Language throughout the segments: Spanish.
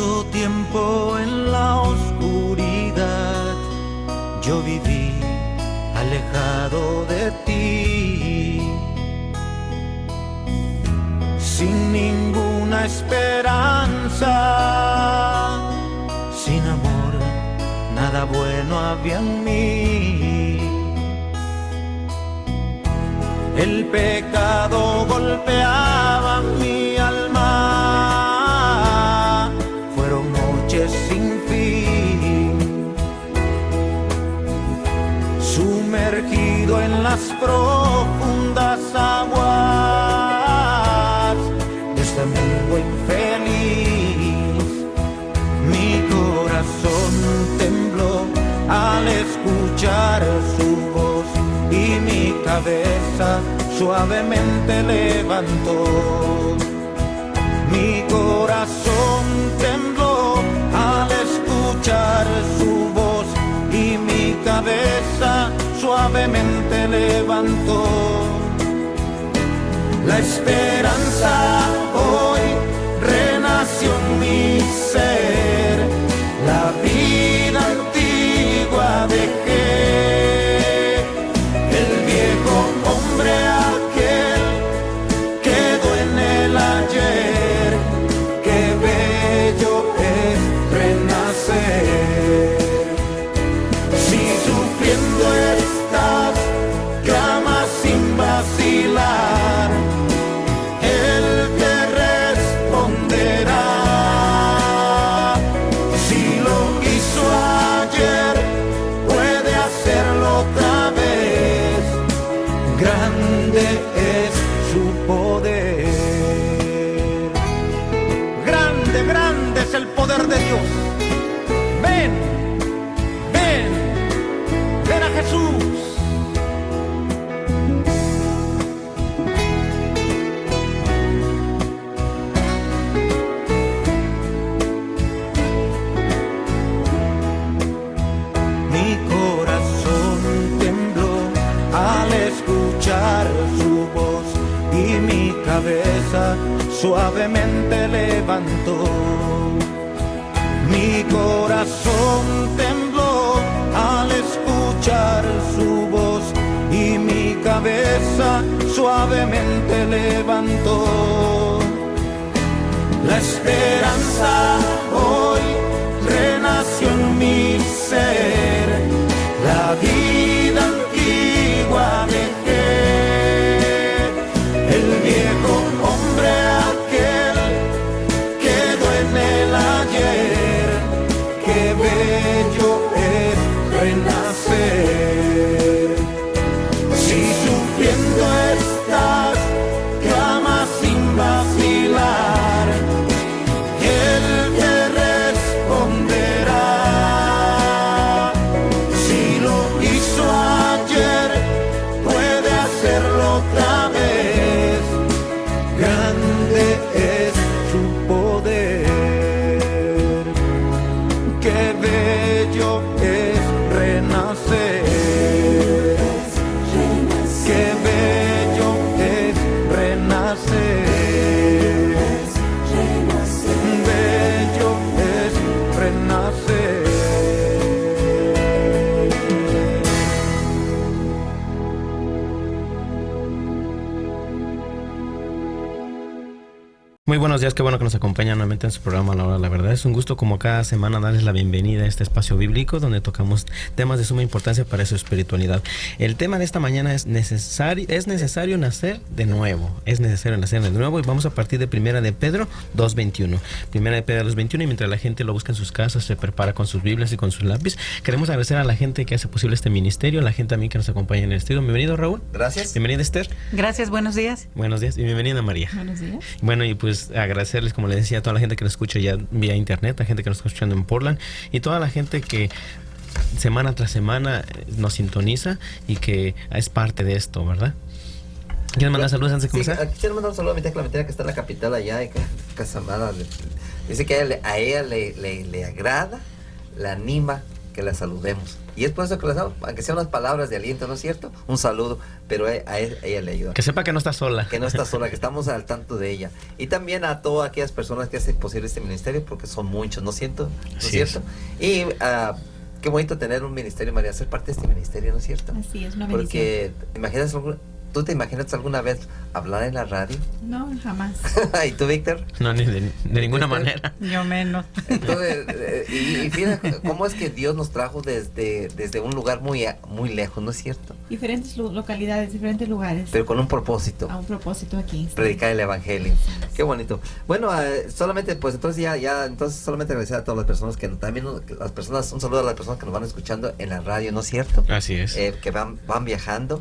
Tanto tiempo en la oscuridad yo viví alejado de ti, sin ninguna esperanza, sin amor, nada bueno había en mí. El pecado golpeaba mi alma, fueron noches sin fin, sumergido en las profundas aguas de este mundo infeliz. Mi corazón tembló al escuchar su voz y mi cabeza suavemente levantó. Mi corazón tembló al escuchar su voz y mi cabeza suavemente levantó. La esperanza hoy renació en mi ser, la vida antigua dejé. De Dios, ven, ven, ven a Jesús. Mi corazón tembló al escuchar su voz y mi cabeza suavemente levantó. Mi corazón tembló al escuchar su voz y mi cabeza suavemente levantó. La esperanza hoy renació en mi ser, la vida antigua dejé, el viejo hombre aquel quedó en el ayer. Qué bello es renacer. Si sufriendo estás, clama sin vacilar, Él te responderá. Si lo hizo ayer, puede hacerlo otra vez. Grande es su poder. Qué bello es renacer, qué bello es renacer, bello es renacer. Muy buenos días, qué bueno que nos acompañan nuevamente en su programa La Hora. La verdad es un gusto como cada semana darles la bienvenida a este espacio bíblico donde tocamos temas de suma importancia para su espiritualidad. El tema de esta mañana es necesario nacer de nuevo. Es necesario nacer de nuevo y vamos a partir de Primera de Pedro 2:21. Primera de Pedro 2:21, y mientras la gente lo busca en sus casas, se prepara con sus Biblias y con sus lápiz, queremos agradecer a la gente que hace posible este ministerio, a la gente también que nos acompaña en el estudio. Bienvenido, Raúl. Gracias. Bienvenida, Esther. Gracias, buenos días. Buenos días y bienvenida, María. Buenos días. Bueno, y pues agradecerles, como les decía, a toda la gente que nos escucha ya vía internet, a la gente que nos está escuchando en Portland y toda la gente que semana tras semana nos sintoniza y que es parte de esto, ¿verdad? ¿Quieres mandar saludos antes de comenzar? Sí, quiero mandar un saludo a mi tía Clementina que está en la capital allá en Casamara. Dice que a ella le agrada, le anima que la saludemos. Y es por eso que le damos, aunque sean unas palabras de aliento, ¿no es cierto? Un saludo, pero a ella le ayuda. Que sepa que no está sola. Que no está sola, que estamos al tanto de ella. Y también a todas aquellas personas que hacen posible este ministerio, porque son muchos, ¿no es cierto? ¿No es cierto? Y qué bonito tener un ministerio, María, ser parte de este ministerio, ¿no es cierto? Así es, una bendición. Porque, ¿tú te imaginas alguna vez hablar en la radio? No, jamás. ¿Y tú, Víctor? No, ni de ninguna manera. Yo menos. Entonces, y fíjate cómo es que Dios nos trajo desde un lugar muy lejos, ¿no es cierto? Diferentes localidades, diferentes lugares. Pero con un propósito. A un propósito aquí. Sí. Predicar el evangelio. Qué bonito. Bueno, solamente, pues entonces entonces solamente agradecer a todas las personas que también, las personas, un saludo a las personas que nos van escuchando en la radio, ¿no es cierto? Así es. Que van viajando.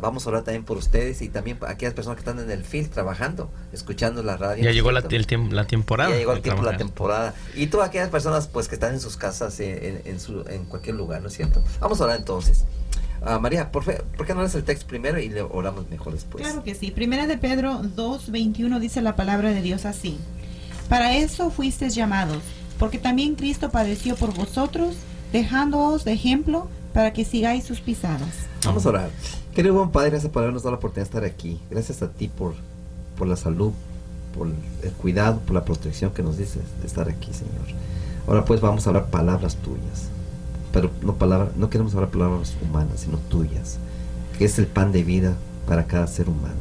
Vamos a orar también por ustedes y también por aquellas personas que están en el field trabajando, escuchando la radio. Ya llegó la temporada. Ya llegó el tiempo, la trabajar. temporada. Y todas aquellas personas pues que están en sus casas, en cualquier lugar, ¿no es cierto? Vamos a orar entonces. María, ¿por qué no lees el texto primero y le oramos mejor después? Claro que sí. Primera de Pedro 2:21 dice la palabra de Dios así: para eso fuisteis llamados, porque también Cristo padeció por vosotros, dejándoos de ejemplo para que sigáis sus pisadas. Vamos a orar. Querido buen Padre, gracias por habernos dado la oportunidad de estar aquí. Gracias a ti por la salud, por el cuidado, por la protección que nos dices de estar aquí, Señor. Ahora pues vamos a hablar palabras tuyas, pero no queremos hablar palabras humanas, sino tuyas, que es el pan de vida para cada ser humano.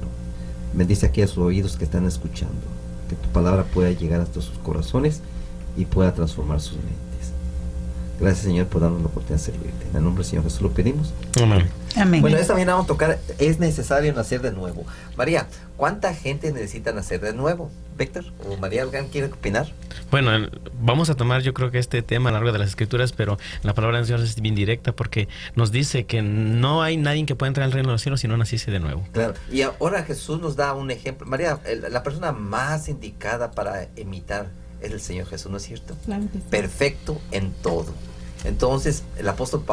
Bendice aquí a sus oídos que están escuchando, que tu palabra pueda llegar hasta sus corazones y pueda transformar sus mentes. Gracias, Señor, por darnos la oportunidad de servirte. En el nombre del Señor Jesús lo pedimos. Amén. Amén. Bueno, esta mañana vamos a tocar, es necesario nacer de nuevo. María, ¿cuánta gente necesita nacer de nuevo? Víctor o María, ¿alguien quiere opinar? Bueno, vamos a tomar yo creo que este tema a lo largo de las escrituras, pero la palabra de Dios es bien directa porque nos dice que no hay nadie que pueda entrar al reino de los cielos si no naciese de nuevo. Claro, y ahora Jesús nos da un ejemplo. María, la persona más indicada para imitar es el Señor Jesús, ¿no es cierto? Claro que sí. Perfecto en todo. Entonces el apóstol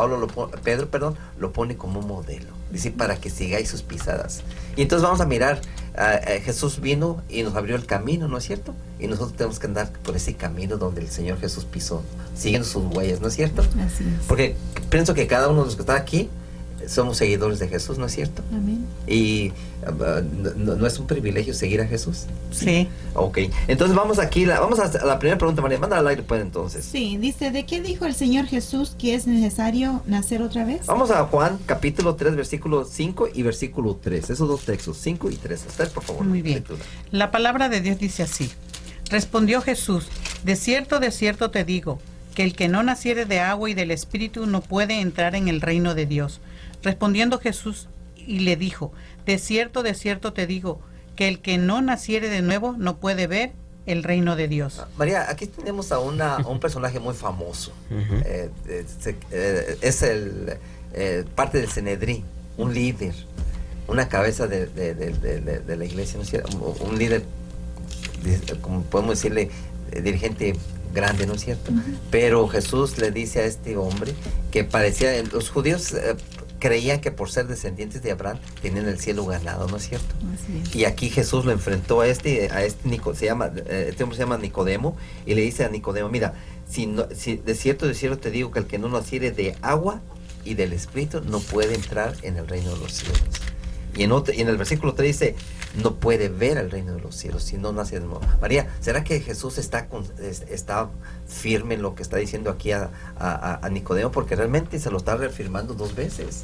Pedro lo pone como un modelo, dice, para que sigáis sus pisadas. Y entonces vamos a mirar, Jesús vino y nos abrió el camino, ¿no es cierto? Y nosotros tenemos que andar por ese camino donde el Señor Jesús pisó, siguiendo sus huellas, ¿no es cierto? Así es. Porque pienso que cada uno de los que está aquí somos seguidores de Jesús, ¿no es cierto? Amén. Y ¿no es un privilegio seguir a Jesús? Sí. Ok, entonces vamos a la primera pregunta, María, manda al aire pues entonces. Sí, dice, ¿de qué dijo el Señor Jesús que es necesario nacer otra vez? Vamos a Juan capítulo 3 versículo 5 y versículo 3, esos dos textos, 5 y 3. Usted, por favor. Muy bien. Lectura. La palabra de Dios dice así: respondió Jesús, de cierto te digo, que el que no naciere de agua y del Espíritu no puede entrar en el reino de Dios. Respondiendo Jesús y le dijo, de cierto te digo, que el que no naciere de nuevo no puede ver el reino de Dios. María, aquí tenemos a un personaje muy famoso. Ujú. Es parte del Sanedrín, un líder, una cabeza de la iglesia, ¿no es cierto? Un líder, como podemos decirle, dirigente grande, ¿no es cierto? Pero Jesús le dice a este hombre que parecía, los judíos creían que por ser descendientes de Abraham tenían el cielo ganado, ¿no es cierto? Así es. Y aquí Jesús lo enfrentó a este hombre se llama Nicodemo, y le dice a Nicodemo, mira, si de cierto te digo que el que no naciere de agua y del Espíritu no puede entrar en el reino de los cielos. Y en el versículo 3 dice, no puede ver el reino de los cielos si no nace de nuevo. María, ¿será que Jesús está firme en lo que está diciendo aquí a Nicodemo? Porque realmente se lo está reafirmando dos veces.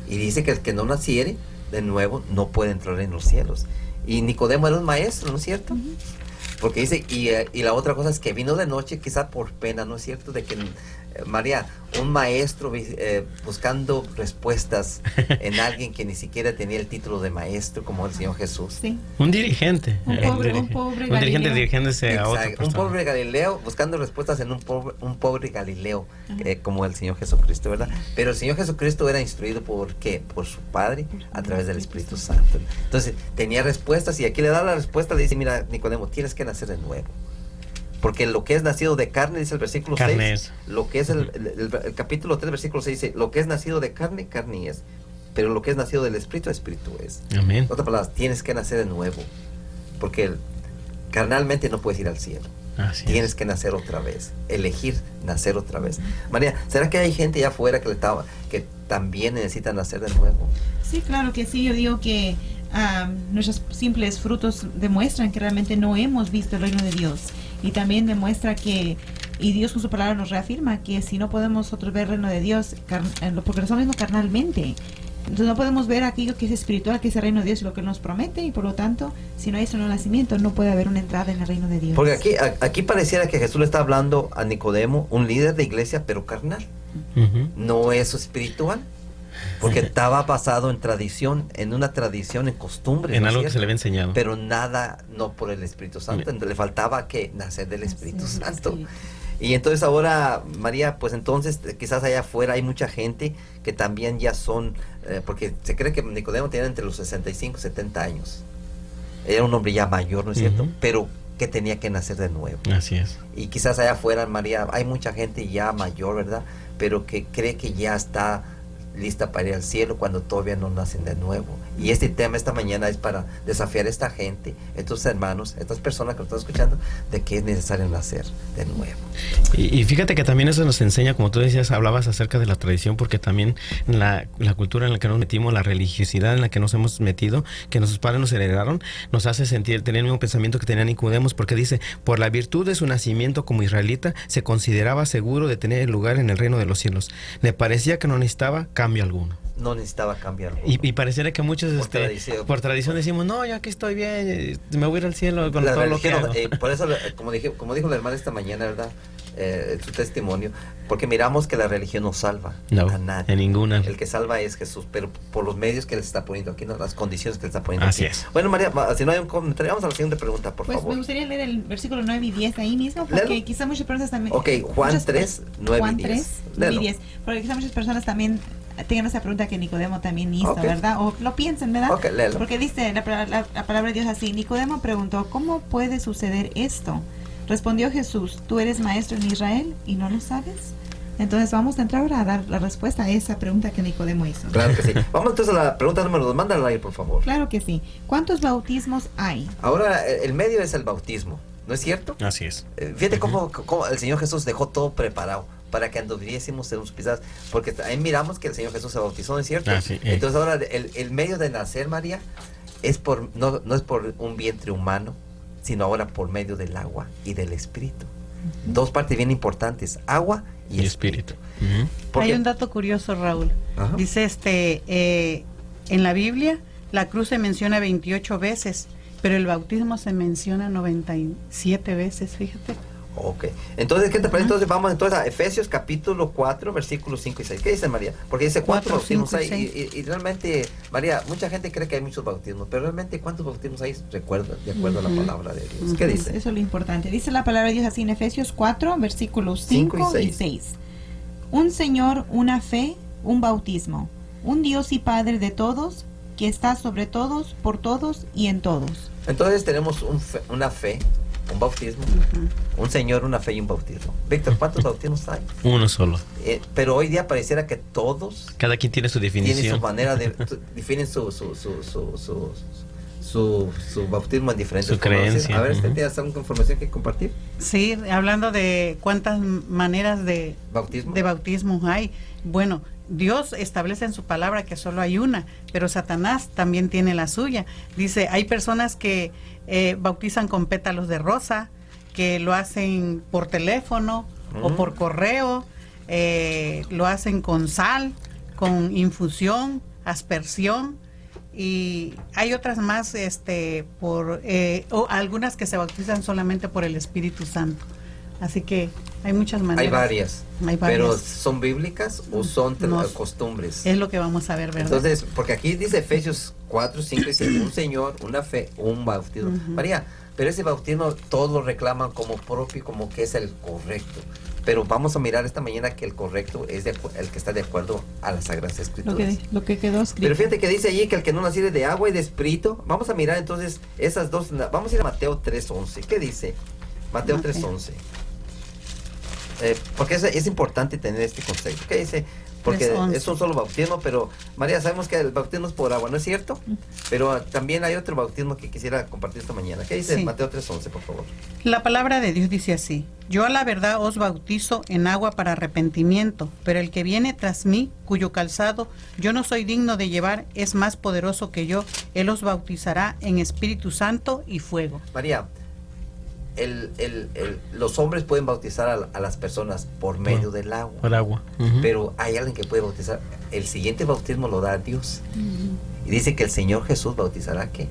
Y dice que el que no naciere de nuevo no puede entrar en los cielos. Y Nicodemo era un maestro, ¿no es cierto? Porque dice, y la otra cosa es que vino de noche, quizá por pena, ¿no es cierto? De que María, un maestro buscando respuestas en alguien que ni siquiera tenía el título de maestro como el Señor Jesús. Sí. Un dirigente. Un pobre Un dirigente Galileo. dirigiéndose a otro. Exacto, un pobre Galileo buscando respuestas en un pobre Galileo, como el Señor Jesucristo, ¿verdad? Pero el Señor Jesucristo era instruido por ¿qué? Por su Padre a través del Espíritu Santo. Entonces tenía respuestas y aquí le da la respuesta, le dice, mira Nicodemo, tienes que nacer de nuevo. Porque lo que es nacido de carne, dice el versículo Carne 6, es. lo que es el capítulo 3, versículo 6 dice, lo que es nacido de carne, carne es, pero lo que es nacido del Espíritu, Espíritu es. Amén. En otras palabras, tienes que nacer de nuevo, porque carnalmente no puedes ir al cielo. Así Tienes es. que nacer otra vez, elegir nacer otra vez. María, ¿será que hay gente allá afuera que también necesita nacer de nuevo? Sí, claro que sí. Yo digo que nuestros simples frutos demuestran que realmente no hemos visto el reino de Dios. Y también demuestra que, y Dios con su palabra nos reafirma que si no podemos nosotros ver el reino de Dios, porque lo estamos viendo carnalmente, entonces no podemos ver aquello que es espiritual, que es el reino de Dios y lo que Él nos promete, y por lo tanto, si no hay ese nuevo nacimiento, no puede haber una entrada en el reino de Dios. Porque aquí pareciera que Jesús le está hablando a Nicodemo, un líder de iglesia, pero carnal. Ujú. No es espiritual. Porque estaba basado en tradición, en una tradición, en costumbre. En ¿no es algo que cierto? se le había enseñado. Pero nada, no por el Espíritu Santo. Entonces, le faltaba que nacer del Espíritu Así es, Santo. Espíritu. Y entonces ahora, María, pues entonces quizás allá afuera hay mucha gente que también ya son, porque se cree que Nicodemo tenía entre los 65 y 70 años. Era un hombre ya mayor, ¿no es cierto? Ujú. Pero que tenía que nacer de nuevo. Así es. Y quizás allá afuera, María, hay mucha gente ya mayor, ¿verdad? Pero que cree que ya está lista para ir al cielo cuando todavía no nacen de nuevo. Y este tema esta mañana es para desafiar a esta gente, estos hermanos, estas personas que nos están escuchando, de que es necesario nacer de nuevo. Y fíjate que también eso nos enseña, como tú decías, hablabas acerca de la tradición, porque también la cultura en la que nos metimos, la religiosidad en la que nos hemos metido, que nuestros padres nos heredaron, nos hace sentir, tener el mismo pensamiento que tenía Nicodemo, porque dice, por la virtud de su nacimiento como israelita, se consideraba seguro de tener el lugar en el reino de los cielos. Le parecía que no necesitaba cambio alguno. No necesitaba cambiar. Y pareciera que muchos Por tradición decimos, no, yo aquí estoy bien, me voy a ir al cielo con La todo lo que religión, hago. por eso, como dijo la hermana esta mañana, ¿verdad? Su testimonio, porque miramos que la religión no salva No, a nadie. en ninguna. El que salva es Jesús, pero por los medios que Él está poniendo aquí, ¿no? Las condiciones que Él está poniendo Así aquí. es. Bueno, María, si no hay un comentario, vamos a la siguiente pregunta, por Pues me favor. gustaría leer el versículo 9 y 10 ahí mismo, porque Léelo. quizá muchas personas también... Ok, Juan muchas 3, per- 9 y Juan 10. 3, 9 y Léelo. 10. Porque quizá muchas personas también tengan esa pregunta que Nicodemo también hizo, Ok. ¿verdad? O lo piensen, ¿verdad? Ok, léelo. Porque dice la palabra de Dios así, Nicodemo preguntó, ¿cómo puede suceder esto? Respondió Jesús, ¿tú eres maestro en Israel y no lo sabes? Entonces vamos a entrar ahora a dar la respuesta a esa pregunta que Nicodemo hizo. Claro que sí. Vamos entonces a la pregunta número 2. Mándala ahí, por favor. Claro que sí. ¿Cuántos bautismos hay? Ahora, el medio es el bautismo, ¿no es cierto? Así es. Fíjate cómo el Señor Jesús dejó todo preparado para que anduviésemos en sus pisadas, porque ahí miramos que el Señor Jesús se bautizó, ¿no es cierto? Ah, sí, Entonces ahora el medio de nacer, María, es no es por un vientre humano, sino ahora por medio del agua y del Espíritu. Dos partes bien importantes, agua y Espíritu. Ujú. Porque- Hay un dato curioso, Raúl. Ajá. Dice en la Biblia la cruz se menciona 28 veces, pero el bautismo se menciona 97 veces, fíjate. Ok. Entonces, ¿qué te parece? Entonces vamos entonces a Efesios capítulo 4, versículos 5 y 6. ¿Qué dice María? Porque dice 4 4, bautismos 5 y hay. 6. Y realmente, María, mucha gente cree que hay muchos bautismos, pero realmente ¿cuántos bautismos hay? Recuerda, de acuerdo a la palabra de Dios. ¿Qué dice? Eso es lo importante. Dice la palabra de Dios así en Efesios 4, versículos Cinco 5 y y 6. Un Señor, una fe, un bautismo. Un Dios y Padre de todos, que está sobre todos, por todos y en todos. Entonces tenemos una fe, un bautismo, un Señor, una fe y un bautismo. Víctor, ¿cuántos bautismos hay? Uno solo. Pero hoy día pareciera que todos Cada quien tiene su tienen definición. su manera de definen su bautismo en diferentes Su formas. creencia, A ver, ujú. ¿tienes alguna información que compartir? Sí, hablando de cuántas maneras de ¿Bautismo? hay. Bueno, Dios establece en su palabra que solo hay una, pero Satanás también tiene la suya. Dice, hay personas que bautizan con pétalos de rosa, que lo hacen por teléfono o por correo, lo hacen con sal, con infusión, aspersión, y hay otras más o algunas que se bautizan solamente por el Espíritu Santo. Así que hay muchas maneras. Hay varias. Hay varias. Pero ¿son bíblicas o son No, costumbres? Es lo que vamos a ver, ¿verdad? Entonces, porque aquí dice Efesios 4, 5 y 6, un Señor, una fe, un bautismo. María, pero ese bautismo todos lo reclaman como propio, como que es el correcto. Pero vamos a mirar esta mañana que el correcto es el que está de acuerdo a las Sagradas Escrituras. Lo que quedó escrito. Pero fíjate que dice allí que el que no naciere de agua y de espíritu. Vamos a mirar entonces esas dos. Vamos a ir a Mateo 3:11. ¿Qué dice? Mateo Ok. 3:11. Porque es importante tener este concepto. ¿Qué dice? porque 3:11. es un solo bautismo, pero María, sabemos que el bautismo es por agua, ¿no es cierto? Pero también hay otro bautismo que quisiera compartir esta mañana. ¿Qué dice Sí. Mateo 3:11, por favor? La palabra de Dios dice así: yo a la verdad os bautizo en agua para arrepentimiento, pero el que viene tras mí, cuyo calzado yo no soy digno de llevar, es más poderoso que yo. Él os bautizará en Espíritu Santo y fuego. María, los hombres pueden bautizar a las personas por medio del agua, Por agua. Ujú. pero hay alguien que puede bautizar. El siguiente bautismo lo da Dios. Y dice que el Señor Jesús bautizará ¿qué?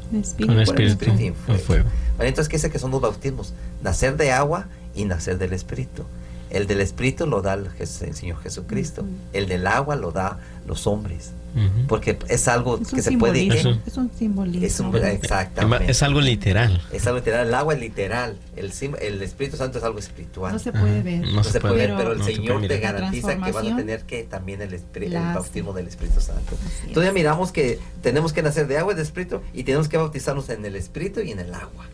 Con Espíritu. Por el espíritu Espíritu y en fuego. fuego. Vale, entonces, ¿qué es que son dos bautismos? Nacer de agua y nacer del Espíritu. El del Espíritu lo da el Señor Jesucristo. El del agua lo da los hombres. Ujú. Porque es algo Es que un se puede... simbolismo. Eso. Es un simbolismo. Exactamente. Es algo literal. Es algo literal. El agua es literal. El Espíritu Santo es algo espiritual. No se puede Ajá. ver. No No se puede ver, Pero- pero el no se puede Señor te mirar. La garantiza que vas a transformación tener que también el la hace. bautismo del Espíritu Santo. Así Entonces ya es. miramos que tenemos que nacer de agua y de Espíritu y tenemos que bautizarnos en el Espíritu y en el agua.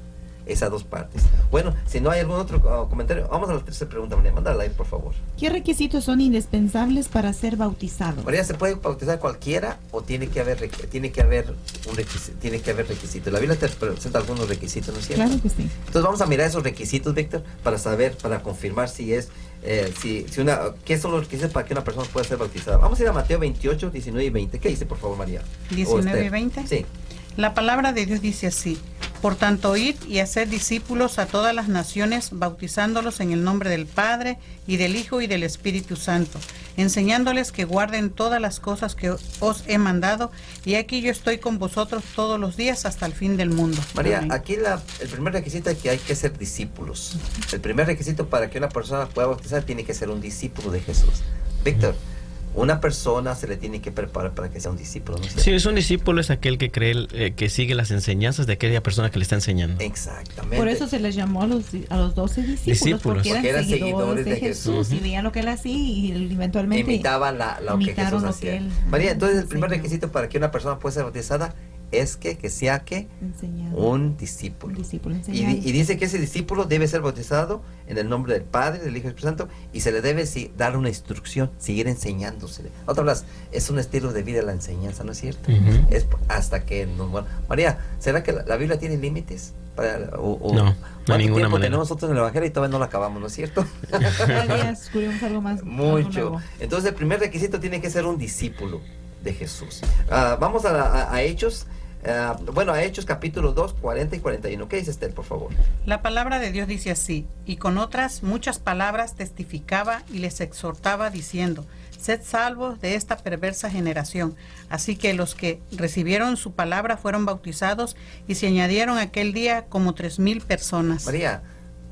Esas dos partes. Bueno, si no hay algún otro comentario, vamos a la tercera pregunta, María. Mándala al aire, por favor. ¿Qué requisitos son indispensables para ser bautizado? María, ¿se puede bautizar cualquiera o tiene que haber un requisito? Tiene que haber requisitos. La Biblia te presenta algunos requisitos, ¿no es cierto? Claro que sí. Entonces vamos a mirar esos requisitos, Víctor, para saber, para confirmar si es, qué son los requisitos para que una persona pueda ser bautizada. Vamos a ir a Mateo 28, 19 y 20. ¿Qué dice, por favor, María? O 19 y Esther. 20. Sí. La palabra de Dios dice así: por tanto, id y hacer discípulos a todas las naciones, bautizándolos en el nombre del Padre, y del Hijo, y del Espíritu Santo, enseñándoles que guarden todas las cosas que os he mandado, y aquí yo estoy con vosotros todos los días hasta el fin del mundo. María, Amén. aquí el primer requisito es que hay que ser discípulos. El primer requisito para que una persona pueda bautizar tiene que ser un discípulo de Jesús. Víctor, una persona se le tiene que preparar para que sea un discípulo, ¿no es cierto? Sí, es un discípulo, es aquel que cree, que sigue las enseñanzas de aquella persona que le está enseñando. Exactamente. Por eso se les llamó a los 12 discípulos, Discípulos. porque eran seguidores de Jesús Ujú. y veían lo que él hacía y eventualmente imitaban lo que imitaron Jesús lo hacía. que él María, entonces el primer enseñó. requisito para que una persona pueda ser bautizada es que sea enseñaron. un discípulo. Un discípulo Y, enseñado. y dice que ese discípulo debe ser bautizado en el nombre del Padre, del Hijo y del Espíritu Santo, y se le debe dar una instrucción, seguir enseñándose. Otra vez, es un estilo de vida la enseñanza, ¿no es cierto? Ujú. Es hasta que María, ¿será que la Biblia tiene límites? No, ¿cuánto de ninguna tiempo manera. tenemos nosotros en el Evangelio y todavía no lo acabamos, ¿no es cierto? Cada día descubrimos algo más. algo Mucho. nuevo. Entonces el primer requisito tiene que ser un discípulo de Jesús. Vamos a Hechos. A Hechos capítulo 2, 40 y 41. ¿Qué dice Esther, por favor? La palabra de Dios dice así: y con otras muchas palabras testificaba y les exhortaba diciendo: sed salvos de esta perversa generación. Así que los que recibieron su palabra fueron bautizados, y se añadieron aquel día como 3,000 personas. María,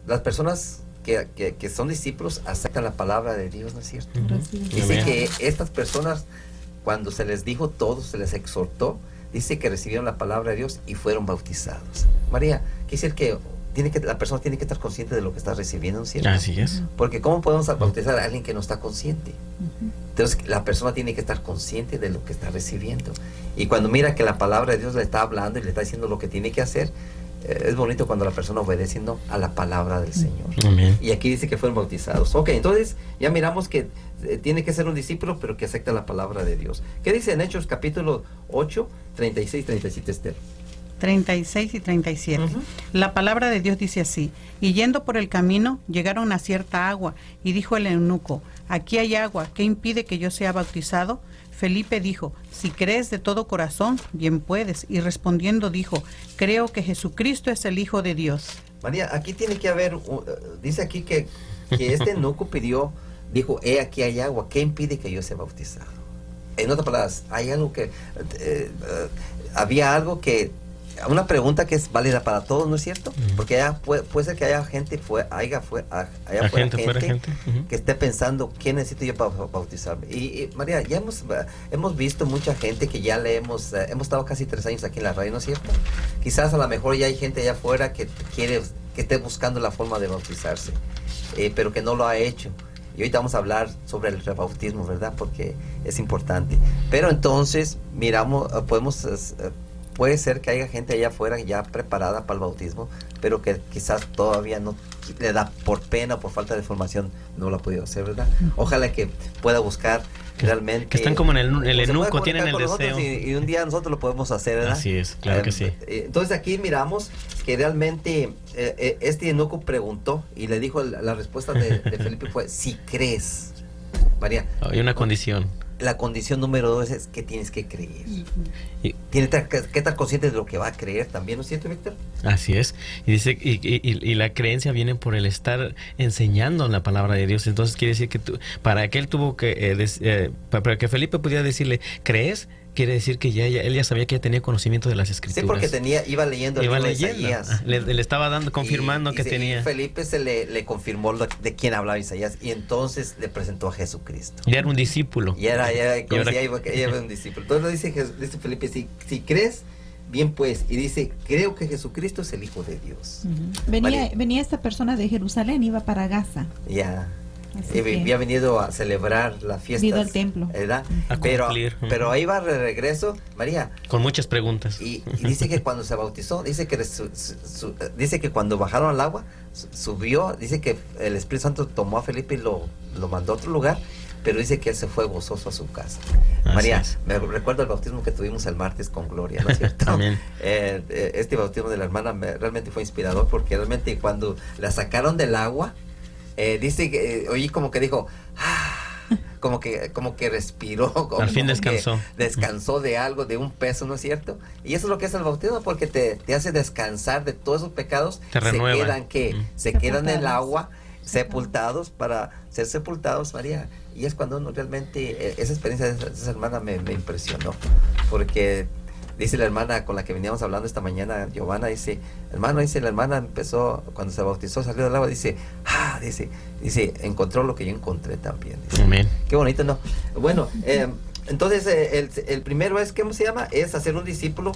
las personas que son discípulos aceptan la palabra de Dios, ¿no es cierto? Reciben. Dice Amén. que estas personas, cuando se les dijo todo, se les exhortó, dice que recibieron la palabra de Dios y fueron bautizados. María, quiere decir que la persona tiene que estar consciente de lo que está recibiendo, ¿no es cierto? Así es. Porque ¿cómo podemos bautizar a alguien que no está consciente? Ujú. Entonces la persona tiene que estar consciente de lo que está recibiendo. Y cuando mira que la palabra de Dios le está hablando y le está diciendo lo que tiene que hacer, es bonito cuando la persona obedeciendo a la palabra del Señor. Amén. Y aquí dice que fueron bautizados. Ok, entonces ya miramos que tiene que ser un discípulo, pero que acepta la palabra de Dios. ¿Qué dice en Hechos capítulo 8, 36, 37, Esther? 36 y 37. Ujú. La palabra de Dios dice así: y yendo por el camino llegaron a cierta agua, y dijo el eunuco: aquí hay agua, ¿qué impide que yo sea bautizado? Felipe dijo: si crees de todo corazón, bien puedes. Y respondiendo dijo: creo que Jesucristo es el Hijo de Dios. María, aquí tiene que haber, dice aquí que este eunuco dijo, aquí hay agua, ¿qué impide que yo sea bautizado? En otras palabras, hay algo había algo una pregunta que es válida para todos, ¿no es cierto? Porque puede ser que haya gente, fuera gente Ujú. que esté pensando, ¿qué necesito yo para bautizarme? Y María, ya hemos visto mucha gente que ya hemos estado casi 3 años aquí en la radio, ¿no es cierto? Quizás a lo mejor ya hay gente allá afuera que esté buscando la forma de bautizarse, pero que no lo ha hecho. Y ahorita vamos a hablar sobre el rebautismo, ¿verdad? Porque es importante. Pero entonces, podemos puede ser que haya gente allá afuera ya preparada para el bautismo, pero que quizás todavía no le da por pena o por falta de formación, no lo ha podido hacer, ¿verdad? Ojalá que pueda buscar realmente... Que están como en el se pueda eunuco, tienen el comunicar con deseo. nosotros y un día nosotros lo podemos hacer, ¿verdad? Así es, claro que sí. Entonces aquí miramos que realmente este eunuco preguntó y le dijo, la respuesta de Felipe fue, si crees, María. Hay una condición. La condición número 2 es que tienes que creer. Y- Tiene que estar consciente de lo que va a creer también, ¿no es cierto, Víctor? Así es. Y dice, y la creencia viene por el estar enseñando la palabra de Dios. Entonces quiere decir que para que él tuvo que, para que Felipe pudiera decirle, ¿crees? Quiere decir que él ya sabía que ya tenía conocimiento de las escrituras. Sí, porque iba leyendo el Iba libro leyendo. de Isaías. Le estaba confirmando que Y tenía. Felipe le confirmó de quién hablaba Isaías y entonces le presentó a Jesucristo. Ya era un discípulo. Y era como ahora- si ya iba un discípulo. Entonces dice Felipe, si crees, bien pues. Y dice, creo que Jesucristo es el Hijo de Dios. Venía esta persona de Jerusalén, iba para Gaza. Ya. Así Y que había venido a celebrar la fiesta. ido al templo. ¿Verdad? A cumplir. Pero ahí va de regreso, María. Con muchas preguntas. Y dice que cuando se bautizó, dice que cuando bajaron al agua, subió, dice que el Espíritu Santo tomó a Felipe y lo mandó a otro lugar, pero dice que él se fue gozoso a su casa. Así María, es. me recuerdo el bautismo que tuvimos el martes con Gloria, ¿no es cierto? Amén. Este bautismo de la hermana realmente fue inspirador porque realmente cuando la sacaron del agua, dice que oí como que dijo, como que respiró, Al fin como que descansó. descansó de algo, de un peso, ¿no es cierto? Y eso es lo que es el bautismo, porque te hace descansar de todos esos pecados. Te renueva. Se quedan en el Sepultados. agua, sepultados para ser sepultados, María. Y es cuando uno realmente, esa experiencia de esa hermana me impresionó, porque dice la hermana con la que veníamos hablando esta mañana, Giovanna, dice, hermano, dice, la hermana empezó, cuando se bautizó, salió del agua, dice, dice, encontró lo que yo encontré también. Dice. Amén. Qué bonito, ¿no? Bueno, entonces el primero es, ¿cómo se llama? Es hacer un discípulo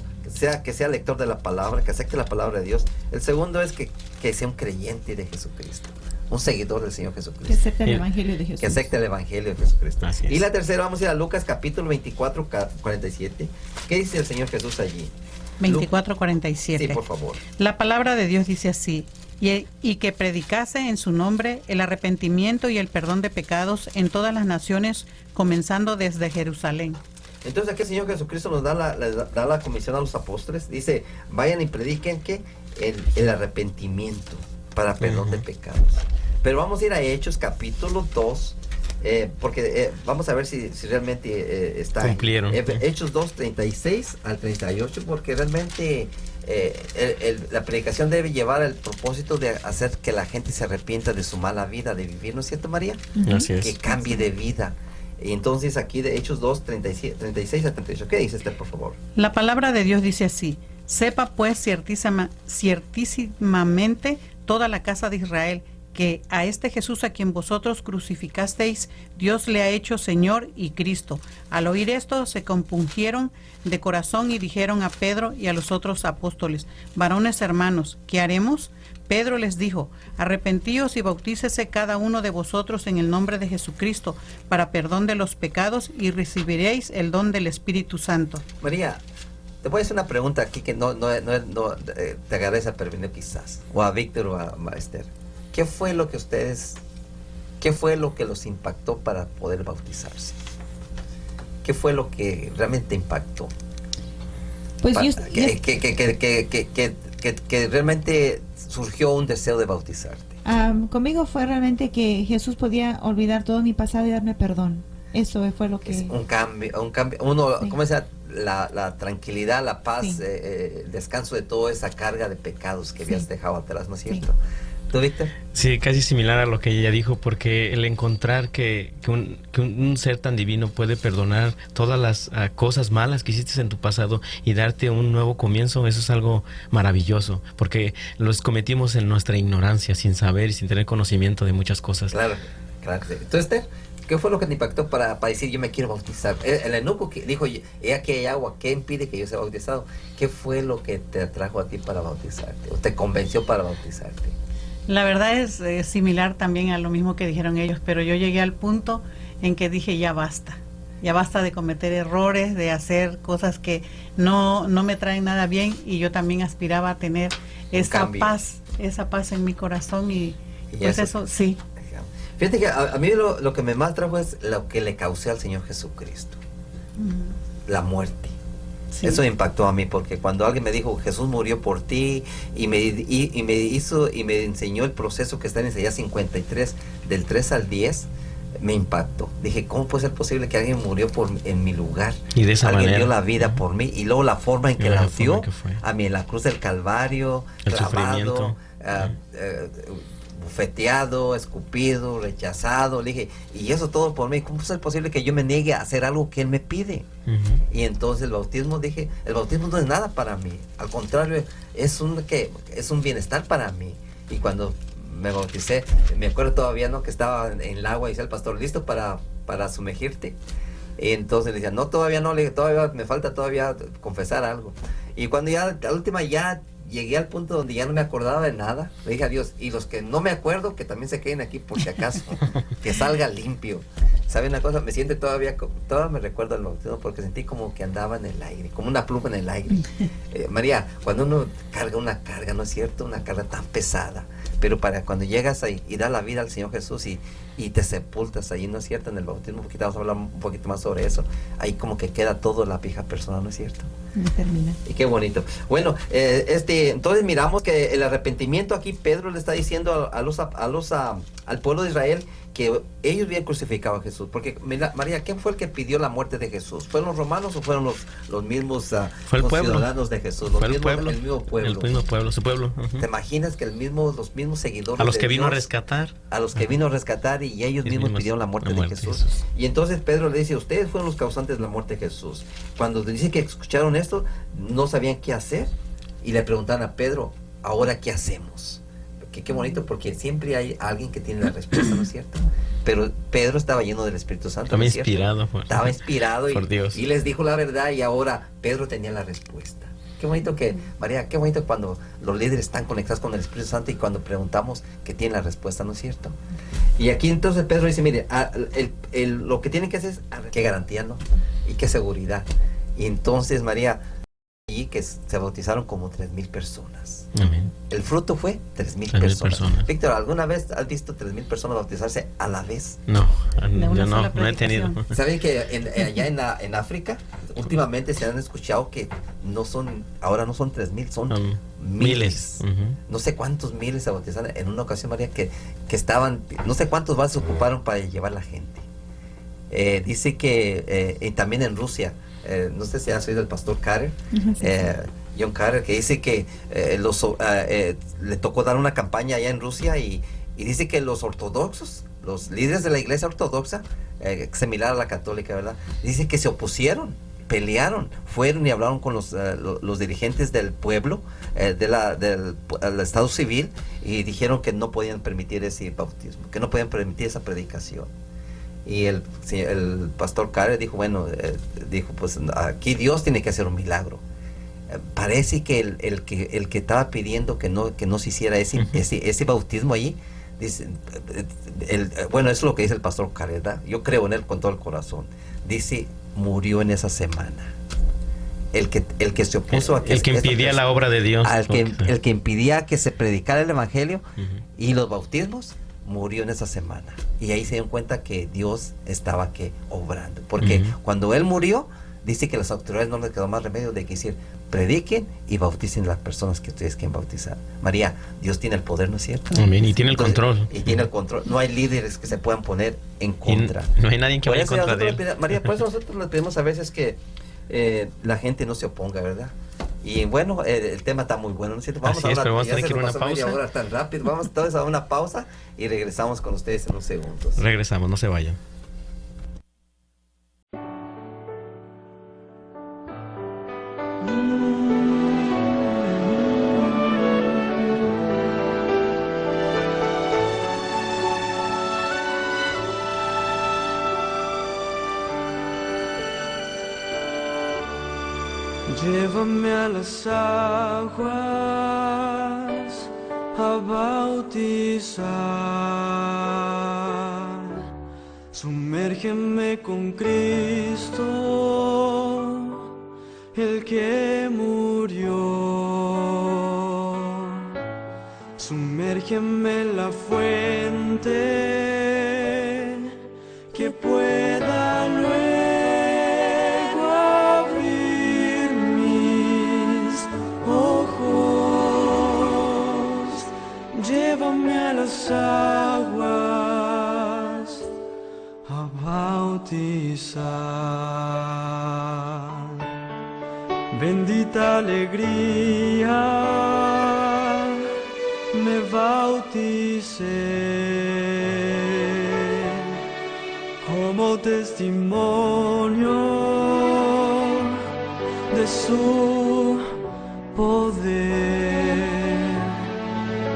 que sea lector de la palabra, que acepte la palabra de Dios. El segundo es que sea un creyente de Jesucristo, un seguidor del Señor que Jesucristo. acepta el Y- Evangelio de Jesús. Que acepte el Evangelio de Jesucristo. Así es. Y la tercera, vamos a ir a Lucas capítulo 24, 47. ¿Qué dice el Señor Jesús allí? 24:47. Sí, por favor. La palabra de Dios dice así, y que predicase en su nombre el arrepentimiento y el perdón de pecados en todas las naciones, comenzando desde Jerusalén. Entonces aquí el Señor Jesucristo nos da la comisión a los apóstoles. Dice, vayan y prediquen que el arrepentimiento para perdón de pecados. Pero vamos a ir a Hechos capítulo 2, porque vamos a ver si realmente está Cumplieron. Hechos 2, 36 al 38, porque realmente la predicación debe llevar el propósito de hacer que la gente se arrepienta de su mala vida de vivir, ¿no es cierto, María? Así es. Que cambie de vida. Y entonces aquí de Hechos 2, 36 a 38. ¿Qué dice por favor? La palabra de Dios dice así, sepa pues ciertísimamente toda la casa de Israel, que a este Jesús a quien vosotros crucificasteis, Dios le ha hecho Señor y Cristo. Al oír esto, se compungieron de corazón y dijeron a Pedro y a los otros apóstoles, varones hermanos, ¿qué haremos? Pedro les dijo, arrepentíos y bautícese cada uno de vosotros en el nombre de Jesucristo para perdón de los pecados y recibiréis el don del Espíritu Santo. María, te voy a hacer una pregunta aquí que no te agarres a prevenido quizás, o a Víctor o a Esther. ¿Qué fue lo que los impactó para poder bautizarse? ¿Qué fue lo que realmente impactó? Pues yo, Que realmente surgió un deseo de bautizarte. conmigo fue realmente que Jesús podía olvidar todo mi pasado y darme perdón. Eso fue lo que... Es un cambio, uno, Sí. ¿cómo se la tranquilidad, la paz, Sí. el descanso de toda esa carga de pecados que Sí. habías dejado atrás, ¿no es Sí. cierto? ¿Tú, Víctor? Sí, casi similar a lo que ella dijo, porque el encontrar que un ser tan divino puede perdonar todas las cosas malas que hiciste en tu pasado y darte un nuevo comienzo, eso es algo maravilloso, porque los cometimos en nuestra ignorancia, sin saber y sin tener conocimiento de muchas cosas. Claro, claro. ¿Tú, Esther? ¿Qué fue lo que te impactó para decir yo me quiero bautizar? El eunuco que dijo, aquí hay agua, ¿qué impide que yo sea bautizado? ¿Qué fue lo que te atrajo a ti para bautizarte? ¿O te convenció para bautizarte? La verdad es similar también a lo mismo que dijeron ellos, pero yo llegué al punto en que dije ya basta. ya basta de cometer errores, de hacer cosas que no me traen nada bien, y yo también aspiraba a tener esa paz en mi corazón y pues eso sí. Fíjate que a mí lo que me más trajo es lo que le causé al Señor Jesucristo, la muerte. Sí. Eso me impactó a mí, porque cuando alguien me dijo Jesús murió por ti y me enseñó el proceso que está en Isaías 53 del 3 al 10, me impactó. Dije, ¿cómo puede ser posible que alguien murió en mi lugar? Y de esa alguien manera dio la vida por mí, y luego la forma en que la dio a mí en la cruz del Calvario, el clavado, sufrimiento, bufeteado, escupido, rechazado. Le dije, y eso todo por mí, ¿cómo puede ser posible que yo me niegue a hacer algo que Él me pide? Y entonces el bautismo, dije, el bautismo no es nada para mí, al contrario, es un bienestar para mí. Y cuando me bauticé, me acuerdo todavía, ¿no?, que estaba en el agua y decía el pastor, ¿listo para sumergirte? Y entonces le decía, no, todavía no, le dije, todavía me falta todavía confesar algo. Y cuando ya, la última, ya llegué al punto donde ya no me acordaba de nada, le dije a Dios, y los que no me acuerdo, que también se queden aquí por si acaso, que salga limpio. ¿Saben una cosa? Me siente todavía me recuerdo el bautismo, porque sentí como que andaba en el aire, como una pluma en el aire. María, cuando uno carga una carga, ¿no es cierto? Una carga tan pesada, pero para cuando llegas ahí y das la vida al Señor Jesús y te sepultas ahí, ¿no es cierto? En el bautismo, porque vamos a hablar un poquito más sobre eso, ahí como que queda todo la vieja persona, ¿no es cierto? Termina. Y qué bonito. Bueno, entonces miramos que el arrepentimiento aquí, Pedro le está diciendo al pueblo de Israel que ellos habían crucificado a Jesús. Porque, María, ¿quién fue el que pidió la muerte de Jesús? ¿Fueron los romanos o fueron los mismos fue el pueblo, ciudadanos de Jesús? Fue el pueblo, el mismo pueblo. El mismo pueblo, su pueblo. ¿Te imaginas que los mismos seguidores a los que de vino Dios, a rescatar? a los que vino a rescatar, y ellos mismos pidieron la muerte de Jesús. Y entonces Pedro le dice, ustedes fueron los causantes de la muerte de Jesús. Cuando dice que escucharon esto, no sabían qué hacer, y le preguntaron a Pedro, ¿ahora qué hacemos? Qué bonito, porque siempre hay alguien que tiene la respuesta, ¿no es cierto? Pero Pedro estaba lleno del Espíritu Santo. Estaba inspirado. Estaba inspirado por Dios. Y les dijo la verdad, y ahora Pedro tenía la respuesta. Qué bonito que, María, qué bonito cuando los líderes están conectados con el Espíritu Santo y cuando preguntamos que tienen la respuesta, ¿no es cierto? Y aquí entonces Pedro dice, mire, lo que tienen que hacer es, qué garantía, ¿no? Y qué seguridad. Y entonces, María, allí que se bautizaron como 3,000 personas. Amén. El fruto fue 3,000 personas. Víctor, ¿alguna vez has visto 3,000 personas bautizarse a la vez? No, yo no he tenido. ¿Saben que allá en África últimamente se han escuchado que ahora no son 3,000, son miles? No sé cuántos miles se bautizaron en una ocasión, María, que estaban, no sé cuántos vasos ocuparon para llevar la gente. Dice que y también en Rusia, no sé si has oído el pastor Carter, John Carter, que dice que le tocó dar una campaña allá en Rusia, y dice que los ortodoxos, los líderes de la iglesia ortodoxa, similar a la católica, ¿verdad? Dice que se opusieron, pelearon, fueron y hablaron con los dirigentes del pueblo, del estado civil, y dijeron que no podían permitir ese bautismo, que no podían permitir esa predicación. Y el pastor Carter dijo, bueno, pues aquí Dios tiene que hacer un milagro. Parece que el que estaba pidiendo que no se hiciera ese bautismo allí, dice, bueno, eso es lo que dice el pastor Carter, ¿verdad? Yo creo en él con todo el corazón. Dice, murió en esa semana. El que se opuso a que... El que impidía la obra de Dios. El que impidía que se predicara el evangelio y los bautismos, murió en esa semana. Y ahí se dieron cuenta que Dios estaba obrando. Porque cuando él murió, dice que las autoridades no les quedó más remedio de que decir, prediquen y bauticen las personas que ustedes quieren bautizar. María, Dios tiene el poder, ¿no es cierto? Amén. Y tiene el control. Y tiene el control. No hay líderes que se puedan poner en contra. No hay nadie que vaya en contra de él. María, por eso nosotros le pedimos a veces que la gente no se oponga, ¿verdad? Y bueno, el tema está muy bueno, ¿no es cierto? Vamos a tener que ir a una pausa. Ahora tan rápido. Vamos entonces a una pausa y regresamos con ustedes en unos segundos. Regresamos, no se vayan. Llévame a las aguas a bautizar. Sumérgeme con Cristo, el que murió. Sumérgeme en la fuente que pueda luego abrir mis ojos. Llévame a las aguas a bautizar. Bendita alegría, me bauticé como testimonio de su poder.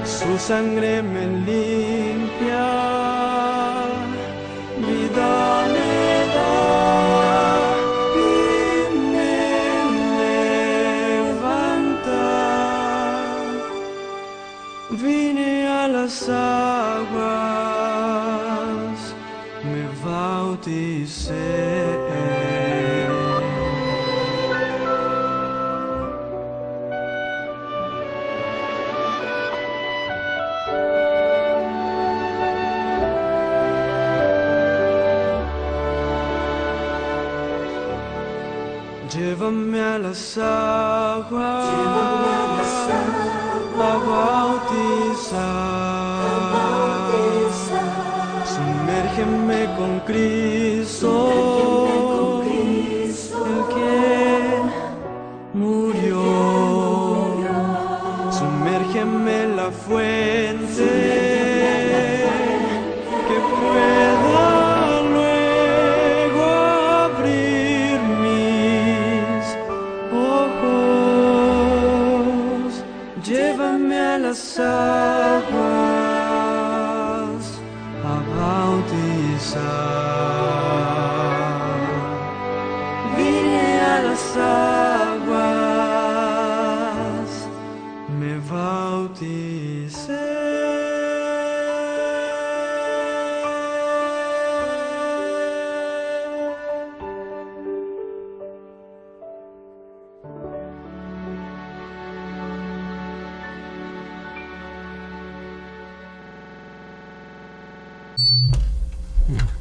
Su sangre me limpia, vida me da y me levanta. Vine a las aguas, me bauticé. Llévame a las aguas, a bautizar. Sumérgeme con Cristo, el que murió. Sumérgeme en la fuente que pueda luego abrir mis ojos. Llévame a las aguas a bautizar. Vine a las aguas, me bauticé.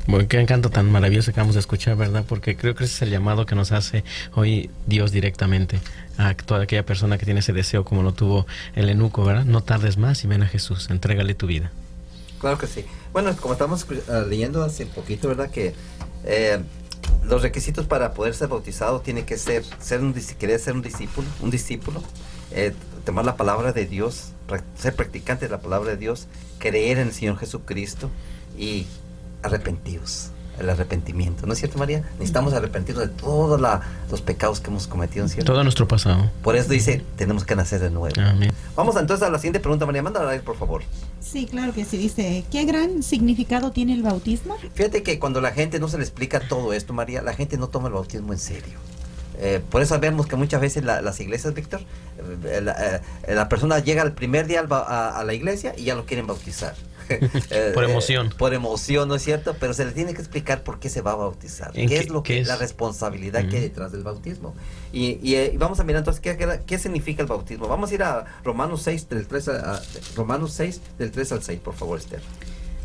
Bueno, qué encanto tan maravilloso que acabamos de escuchar, ¿verdad? Porque creo que ese es el llamado que nos hace hoy Dios directamente a toda aquella persona que tiene ese deseo como lo tuvo el eunuco, ¿verdad? No tardes más y ven a Jesús, entrégale tu vida. Claro que sí. Bueno, como estamos leyendo hace poquito, ¿verdad? Que los requisitos para poder ser bautizado tiene que querer ser un discípulo, tomar la palabra de Dios, ser practicante de la palabra de Dios, creer en el Señor Jesucristo y arrepentidos, el arrepentimiento, ¿no es cierto, María? Necesitamos arrepentirnos de todos los pecados que hemos cometido, ¿no es cierto? Todo nuestro pasado. Por eso dice, tenemos que nacer de nuevo. Amén. Vamos entonces a la siguiente pregunta, María, mándala a ir, por favor. Sí, claro que sí. Dice, ¿qué gran significado tiene el bautismo? Fíjate que cuando la gente no se le explica todo esto, María, la gente no toma el bautismo en serio. Por eso vemos que muchas veces las iglesias, Víctor, la persona llega el primer día a la iglesia y ya lo quieren bautizar. Por emoción. Por emoción, ¿no es cierto? Pero se le tiene que explicar por qué se va a bautizar. ¿Qué es lo que es la responsabilidad que hay detrás del bautismo? Y vamos a mirar entonces qué significa el bautismo. Vamos a ir a Romanos 6 del 3 al 6, por favor, Esther.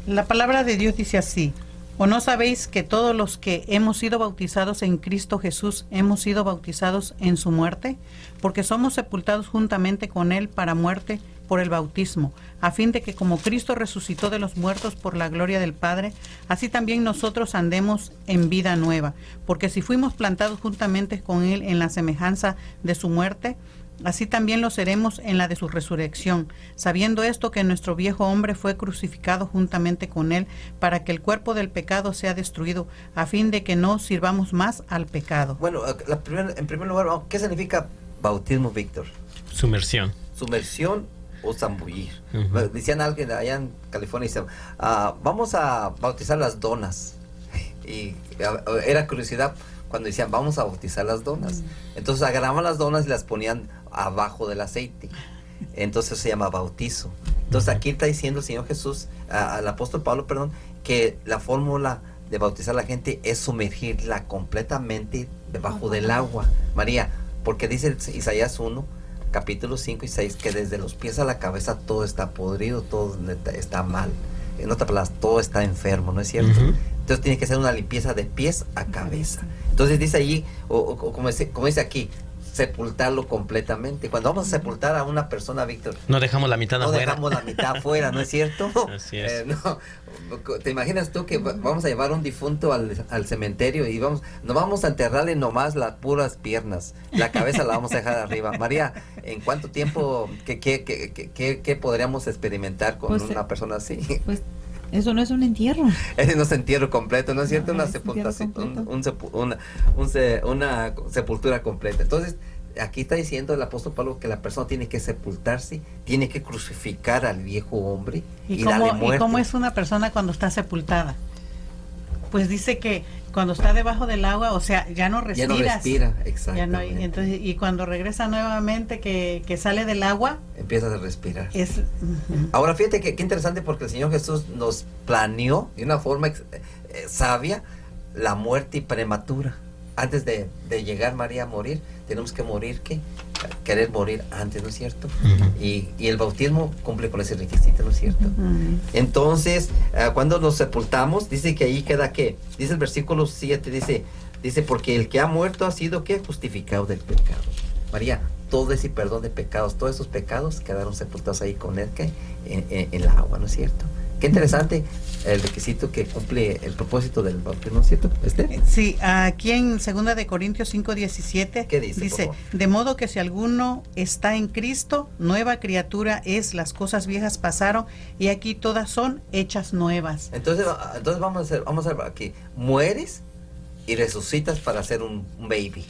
La palabra de Dios dice así: ¿O no sabéis que todos los que hemos sido bautizados en Cristo Jesús hemos sido bautizados en su muerte? Porque somos sepultados juntamente con Él para muerte por el bautismo, a fin de que como Cristo resucitó de los muertos por la gloria del Padre, así también nosotros andemos en vida nueva. Porque si fuimos plantados juntamente con Él en la semejanza de su muerte, así también lo seremos en la de su resurrección, sabiendo esto que nuestro viejo hombre fue crucificado juntamente con Él, para que el cuerpo del pecado sea destruido, a fin de que no sirvamos más al pecado. Bueno, en primer lugar, ¿qué significa bautismo, Víctor? Sumersión. Sumersión o zambullir. Decían alguien allá en California, decían, vamos a bautizar las donas. Y era curiosidad cuando decían, vamos a bautizar las donas. Entonces agarraban las donas y las ponían abajo del aceite. Entonces se llama bautizo. Entonces aquí está diciendo el Señor Jesús, al apóstol Pablo, perdón, que la fórmula de bautizar a la gente es sumergirla completamente debajo del agua, María, porque dice Isaías 1, capítulo 5 y 6, que desde los pies a la cabeza todo está podrido, todo está mal. En otras palabras, todo está enfermo, ¿no es cierto? Ujú. Entonces tiene que ser una limpieza de pies a cabeza. Entonces dice allí, o como dice aquí, sepultarlo completamente. Cuando vamos a sepultar a una persona, Víctor, No dejamos la mitad no afuera. dejamos la mitad afuera, ¿no es cierto? Así es. No. ¿Te imaginas tú que vamos a llevar un difunto al cementerio y no vamos a enterrarle nomás las puras piernas? La cabeza la vamos a dejar arriba. María, ¿en cuánto tiempo, qué podríamos experimentar con Pues, una persona así? Pues eso no es un entierro. Ese no es entierro completo, ¿no es cierto? No, Una es entierro sepultación, completo. una sepultura completa. Entonces, aquí está diciendo el apóstol Pablo que la persona tiene que sepultarse, tiene que crucificar al viejo hombre y darle muerte. ¿Y cómo es una persona cuando está sepultada? Pues dice que cuando está debajo del agua, o sea, ya no Ya respiras. no respira, Ya exactamente. no, y, entonces, y cuando regresa nuevamente que sale del agua, Empiezas a respirar. es... ujú. Ahora fíjate que qué interesante, porque el Señor Jesús nos planeó de una forma sabia la muerte prematura. Antes de llegar María a morir, tenemos que morir, querer morir antes, ¿no es cierto? Ujú. Y el bautismo cumple con ese requisito, ¿no es cierto? Ujú. Entonces, cuando nos sepultamos, dice que ahí queda ¿qué? Dice el versículo 7, dice, porque el que ha muerto ha sido ¿qué? Justificado del pecado. María, todo ese perdón de pecados, todos esos pecados quedaron sepultados ahí con él, ¿qué? En el agua, ¿no es cierto? Qué interesante el requisito que cumple el propósito del bautismo, ¿no es cierto? Sí, aquí en 2 de Corintios 5:17 ¿Qué dice, por favor? de modo que si alguno está en Cristo, nueva criatura es, las cosas viejas pasaron y aquí todas son hechas nuevas. Entonces vamos a ver aquí, mueres y resucitas para ser un baby,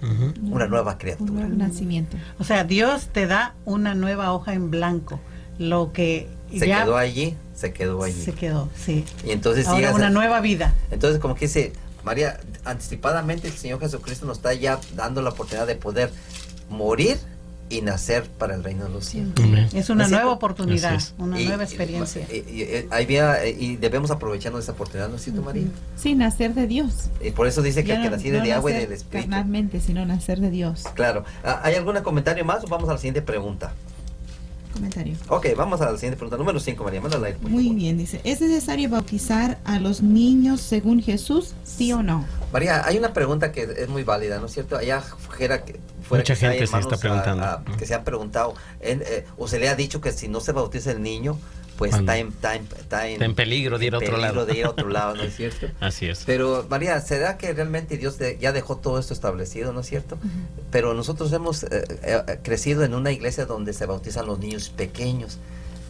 Ujú. una nueva Un criatura. nuevo nacimiento. O sea, Dios te da una nueva hoja en blanco, lo que Se ya quedó allí, se quedó allí. se quedó, sí. Y entonces Ahora llegas una a- nueva vida. Entonces, como que dice María, anticipadamente el Señor Jesucristo nos está ya dando la oportunidad de poder morir y nacer para el reino de los cielos. Amén. Es una Así nueva es. oportunidad, Así es. una Y- nueva experiencia. Y debemos aprovecharnos de esa oportunidad, ¿no es cierto, María? Sí, nacer de Dios. Y por eso dice que Ya el que no- naciere no de agua y nacer del Espíritu. carnalmente, sino nacer de Dios. Claro. ¿Hay algún comentario más o vamos a la siguiente pregunta? Comentario. Ok, vamos a la siguiente pregunta. Número 5, María. Mándala ahí, por Muy favor. bien, dice, ¿es necesario bautizar a los niños según Jesús, sí o no? María, hay una pregunta que es muy válida, ¿no es cierto? Allá fuera que Mucha que hay gente se está hermanos, preguntando. que se han preguntado, o se le ha dicho que si no se bautiza el niño, pues Cuando- está en peligro de ir a otro peligro lado. de ir a otro lado, ¿no es cierto? Así es. Pero María, ¿será que realmente Dios ya dejó todo esto establecido, no es cierto? Pero nosotros hemos crecido en una iglesia donde se bautizan los niños pequeños.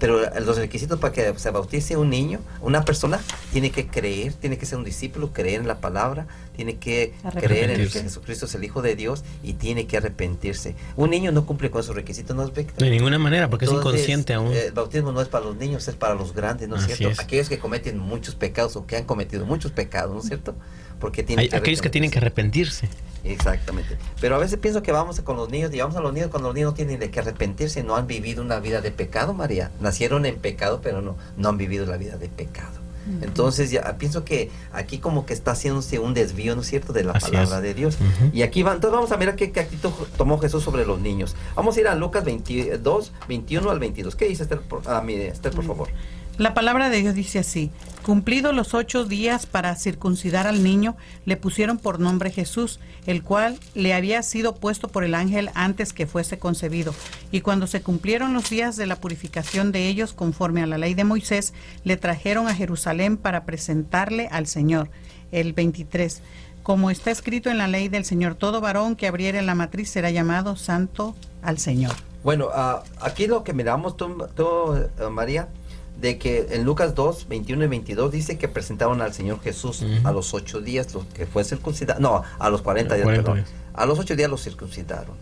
Pero los requisitos para que se bautice un niño, una persona, tiene que creer, tiene que ser un discípulo, creer en la palabra, tiene que creer en que Arrepentirse. Jesucristo es el Hijo de Dios y tiene que arrepentirse. Un niño no cumple con esos requisitos, ¿no es, Víctor? De ninguna manera, porque Entonces, es inconsciente aún. El bautismo no es para los niños, es para los grandes, ¿no es Así cierto? es. Aquellos que cometen muchos pecados o que han cometido muchos pecados, ¿no es cierto? Porque tienen Hay aquellos que tienen que arrepentirse. Exactamente. Pero a veces pienso que vamos con los niños, llevamos a los niños cuando los niños no tienen de qué arrepentirse, no han vivido una vida de pecado, María. Nacieron en pecado, pero no han vivido la vida de pecado. Entonces ya pienso que aquí como que está haciéndose un desvío, ¿no es cierto?, de la Así palabra es. de Dios. Ujú. Y aquí entonces vamos a mirar qué actitud tomó Jesús sobre los niños. Vamos a ir a Lucas 22, 21 al 22. ¿Qué dice Esther? Mire, Esther, por favor. La palabra de Dios dice así: cumplidos los 8 días para circuncidar al niño, le pusieron por nombre Jesús, el cual le había sido puesto por el ángel antes que fuese concebido. Y cuando se cumplieron los días de la purificación de ellos, conforme a la ley de Moisés, le trajeron a Jerusalén para presentarle al Señor. El 23. Como está escrito en la ley del Señor, todo varón que abriere la matriz será llamado santo al Señor. Bueno, aquí lo que miramos tú, María, de que en Lucas 2, 21 y 22 dice que presentaron al Señor Jesús Ujú. a los 8 días, lo que fue circuncidado, no, a los 40 días, 40 perdón. días. A los 8 días lo circuncidaron.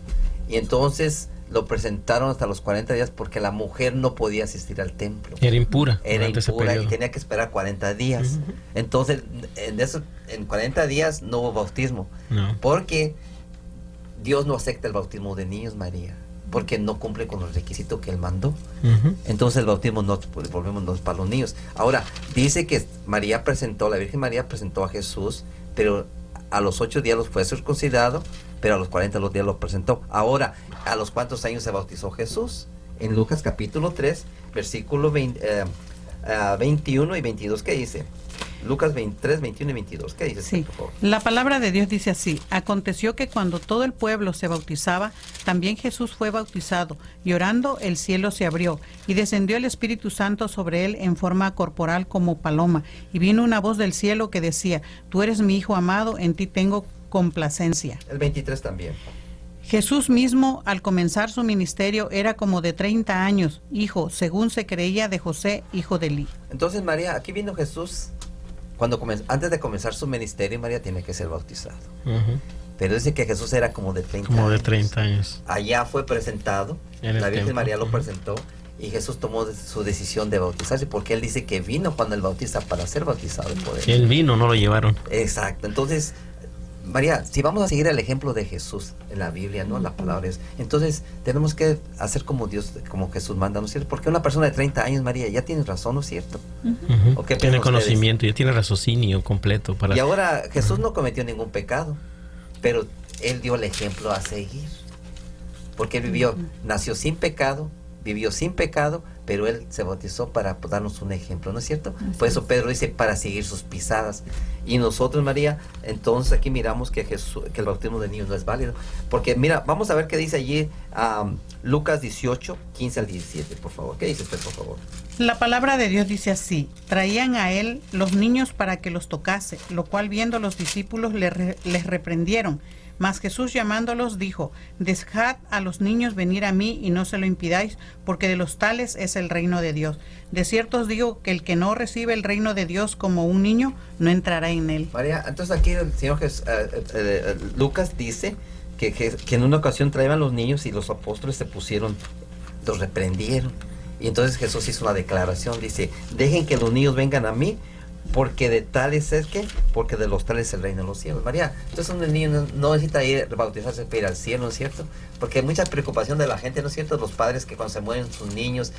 Y entonces lo presentaron hasta los 40 días porque la mujer no podía asistir al templo. Era impura. Era durante ese impura y periodo. tenía que esperar 40 días. Ujú. Entonces, en 40 días no hubo bautismo. No. Porque Dios no acepta el bautismo de niños, María. porque no cumple con los requisitos que él mandó. Ujú. Entonces el bautismo no, pues, volvemos para los niños. Ahora, dice que la Virgen María presentó a Jesús, pero a los 8 días los fue circuncidado, pero a los 40 los días lo presentó. Ahora, ¿a los cuántos años se bautizó Jesús? En Lucas capítulo 3, versículo 21 y 22, ¿qué dice? Lucas 23, 21 y 22, ¿qué dice? Sí, por favor? la palabra de Dios dice así: aconteció que cuando todo el pueblo se bautizaba, también Jesús fue bautizado, y orando el cielo se abrió, y descendió el Espíritu Santo sobre él en forma corporal como paloma, y vino una voz del cielo que decía: tú eres mi Hijo amado, en ti tengo complacencia. El 23 también. Jesús mismo, al comenzar su ministerio, era como de 30 años, hijo, según se creía, de José, hijo de Eli. Entonces, María, aquí vino Jesús. Antes de comenzar su ministerio, María tiene que ser bautizado. Ujú. Pero dice que Jesús era como de 30 Como de años. 30 años. Allá fue presentado, En el la Virgen templo. María lo Ujú. presentó, y Jesús tomó su decisión de bautizarse, porque él dice que vino Juan el Bautista para ser bautizado en poder. Él vino, no lo llevaron. Exacto. Entonces, María, si vamos a seguir el ejemplo de Jesús en la Biblia, ¿no? La palabra es. Entonces, tenemos que hacer como Dios, como Jesús manda, ¿no es cierto? Porque una persona de 30 años, María, ya tienes razón, ¿no es cierto? Ujú. ¿O qué Tiene piensan conocimiento, ya tiene raciocinio completo para... Y ahora, Jesús no cometió ningún pecado, pero él dio el ejemplo a seguir. Porque él nació sin pecado, vivió sin pecado, pero él se bautizó para darnos un ejemplo, ¿no es cierto? Por eso Pedro dice, para seguir sus pisadas. Y nosotros, María, entonces aquí miramos que el bautismo de niños no es válido. Porque mira, vamos a ver qué dice allí Lucas 18, 15 al 17, por favor. ¿Qué dice usted, por favor? La palabra de Dios dice así: traían a él los niños para que los tocase, lo cual viendo los discípulos les reprendieron. Mas Jesús llamándolos dijo: dejad a los niños venir a mí y no se lo impidáis, porque de los tales es el reino de Dios. De cierto os digo que el que no recibe el reino de Dios como un niño, no entrará en él. María, entonces aquí el Señor Lucas dice que en una ocasión traían los niños y los apóstoles los reprendieron. Y entonces Jesús hizo una declaración, dice: dejen que los niños vengan a mí, porque de tales es que, porque de los tales es el reino de los cielos. María, entonces un niño no necesita bautizarse para ir al cielo, ¿no es cierto? Porque hay mucha preocupación de la gente, ¿no es cierto? Los padres que cuando se mueren sus niños.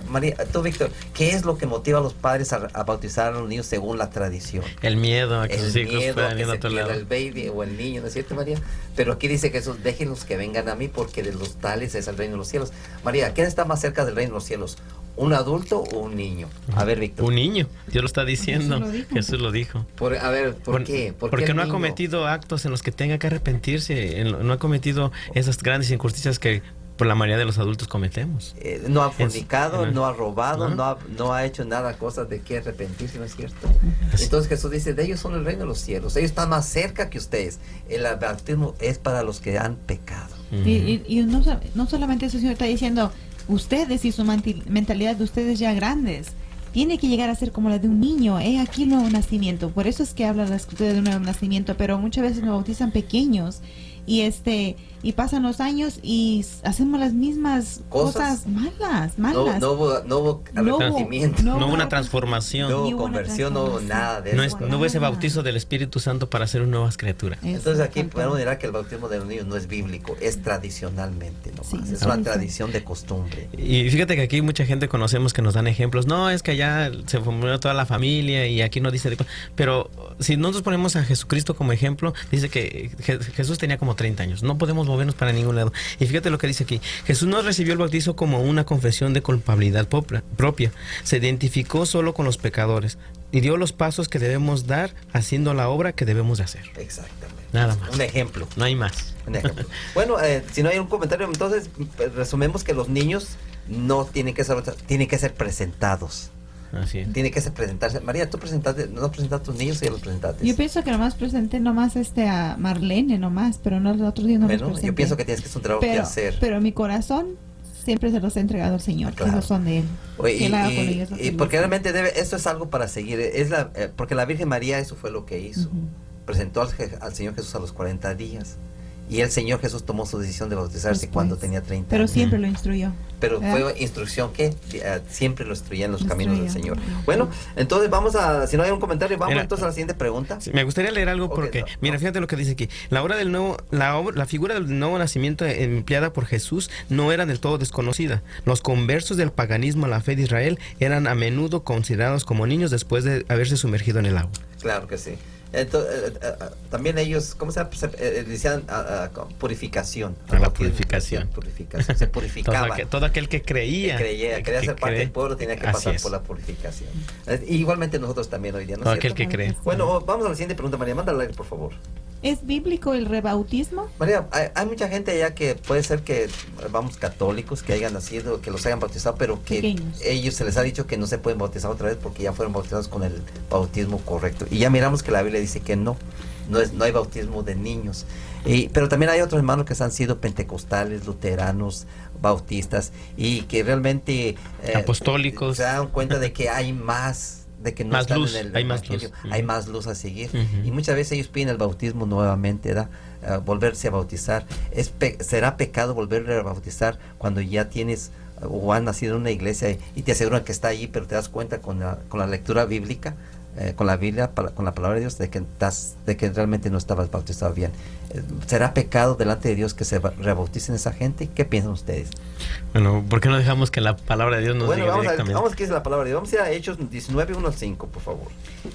María, tú, Víctor, ¿qué es lo que motiva a los padres a bautizar a los niños según la tradición? El miedo a que sus El hijos miedo a puedan que ir a se otro pierda lado. el baby o el niño, ¿no es cierto, María? Pero aquí dice Jesús: déjenlos que vengan a mí, porque de los tales es el reino de los cielos. María, ¿quién está más cerca del reino de los cielos? ¿Un adulto o un niño? A ver, Víctor. Un niño, Dios lo está diciendo. Jesús lo dijo. Jesús lo dijo. ¿Por qué? ¿Por qué Porque el no ha niño? cometido actos en los que tenga que arrepentirse, no ha cometido esas grandes injusticias que por la mayoría de los adultos cometemos. No ha fornicado, Es- no ha robado, Ajá. no ha hecho nada, cosas de que arrepentirse, ¿no es cierto? Así. Entonces Jesús dice: de ellos son el reino de los cielos, ellos están más cerca que ustedes. El bautismo es para los que han pecado. Ujú. Y no solamente eso, Señor está diciendo, ustedes y su mentalidad de ustedes ya grandes, tiene que llegar a ser como la de un niño. Aquí el nuevo nacimiento. Por eso es que habla la escritura de un nuevo nacimiento, pero muchas veces nos bautizan pequeños y pasan los años y hacemos las mismas cosas malas. No hubo arrepentimiento, No hubo una transformación. no Ni hubo hubo una conversión, no hubo transformación. nada de No, eso. no hubo ese bautizo del Espíritu Santo para ser una nueva criatura. Entonces aquí Exacto. podemos mirar que el bautismo de los niños no es bíblico, es tradicionalmente nomás. Sí, es es una tradición. tradición de costumbre. Y fíjate que aquí mucha gente conocemos que nos dan ejemplos. No, es que allá se formó toda la familia y aquí no dice de... Pero si nosotros ponemos a Jesucristo como ejemplo, dice que Jesús tenía como 30 años. No podemos movernos para ningún lado. Y fíjate lo que dice aquí. Jesús no recibió el bautizo como una confesión de culpabilidad propia. Se identificó solo con los pecadores y dio los pasos que debemos dar haciendo la obra que debemos de hacer. Exactamente. Nada más. Un ejemplo. No hay más. Un ejemplo. Bueno, si no hay un comentario, entonces resumimos que los niños no tienen que ser presentados. Así es. Tiene que presentarse. María, ¿tú no presentaste a tus niños o ya los presentaste? Yo pienso que nomás presenté a Marlene nomás, pero no los otros días no los Bueno, presenté. yo pienso que tienes que hacer un trabajo que hacer. Pero mi corazón siempre se los he entregado al Señor. Claro. Esos son de Él. Oye, Que Él haga con ellos lo que y Él porque desea. realmente esto es algo para seguir. Porque la Virgen María eso fue lo que hizo. Ujú. Presentó al Señor Jesús a los 40 días. Y el Señor Jesús tomó su decisión de bautizarse Después. cuando tenía 30 Pero años. siempre lo instruyó. Pero ¿verdad? fue instrucción que siempre lo instruía en los caminos del Señor. Instruía. Bueno, entonces vamos a, si no hay un comentario, vamos Mira, entonces a la siguiente pregunta. Sí, me gustaría leer algo Ok, porque, no, mira, no. fíjate lo que dice aquí. La figura del nuevo nacimiento empleada por Jesús no era del todo desconocida. Los conversos del paganismo a la fe de Israel eran a menudo considerados como niños después de haberse sumergido en el agua. Claro que sí. Entonces, también ellos, ¿cómo se llama? Decían purificación. A la Bautismo, purificación. purificación. Se purificaba. Todo aquel que creía. Quería ser parte del pueblo, tenía que Así pasar es. por la purificación. Igualmente nosotros también hoy día, ¿no Todo es aquel cierto? que cree. Bueno, vamos a la siguiente pregunta, María. Mándala, por favor. ¿Es bíblico el rebautismo? María, hay mucha gente allá que puede ser que, vamos, católicos, que hayan nacido, que los hayan bautizado, pero que Pequeños. ellos se les ha dicho que no se pueden bautizar otra vez porque ya fueron bautizados con el bautismo correcto. Y ya miramos que la Biblia dice que no hay bautismo de niños. Pero también hay otros hermanos que han sido pentecostales, luteranos, bautistas, y que realmente Apostólicos. se dan cuenta de que hay más, de que no Más están luz, en el hay más evangelio, luz. hay más luz a seguir. Ujú. Y muchas veces ellos piden el bautismo nuevamente, ¿verdad? Volverse a bautizar. ¿Será pecado volverle a bautizar cuando ya tienes o has nacido en una iglesia y te aseguran que está allí, pero te das cuenta con la lectura bíblica, con la Biblia, con la palabra de Dios, de que realmente no estabas bautizado bien? ¿Será pecado delante de Dios que se rebauticen esa gente? ¿Qué piensan ustedes? Bueno, ¿por qué no dejamos que la palabra de Dios nos Bueno, diga vamos a directamente? ver qué dice la palabra de Dios. Vamos a ir a Hechos 19, 1 al 5, por favor.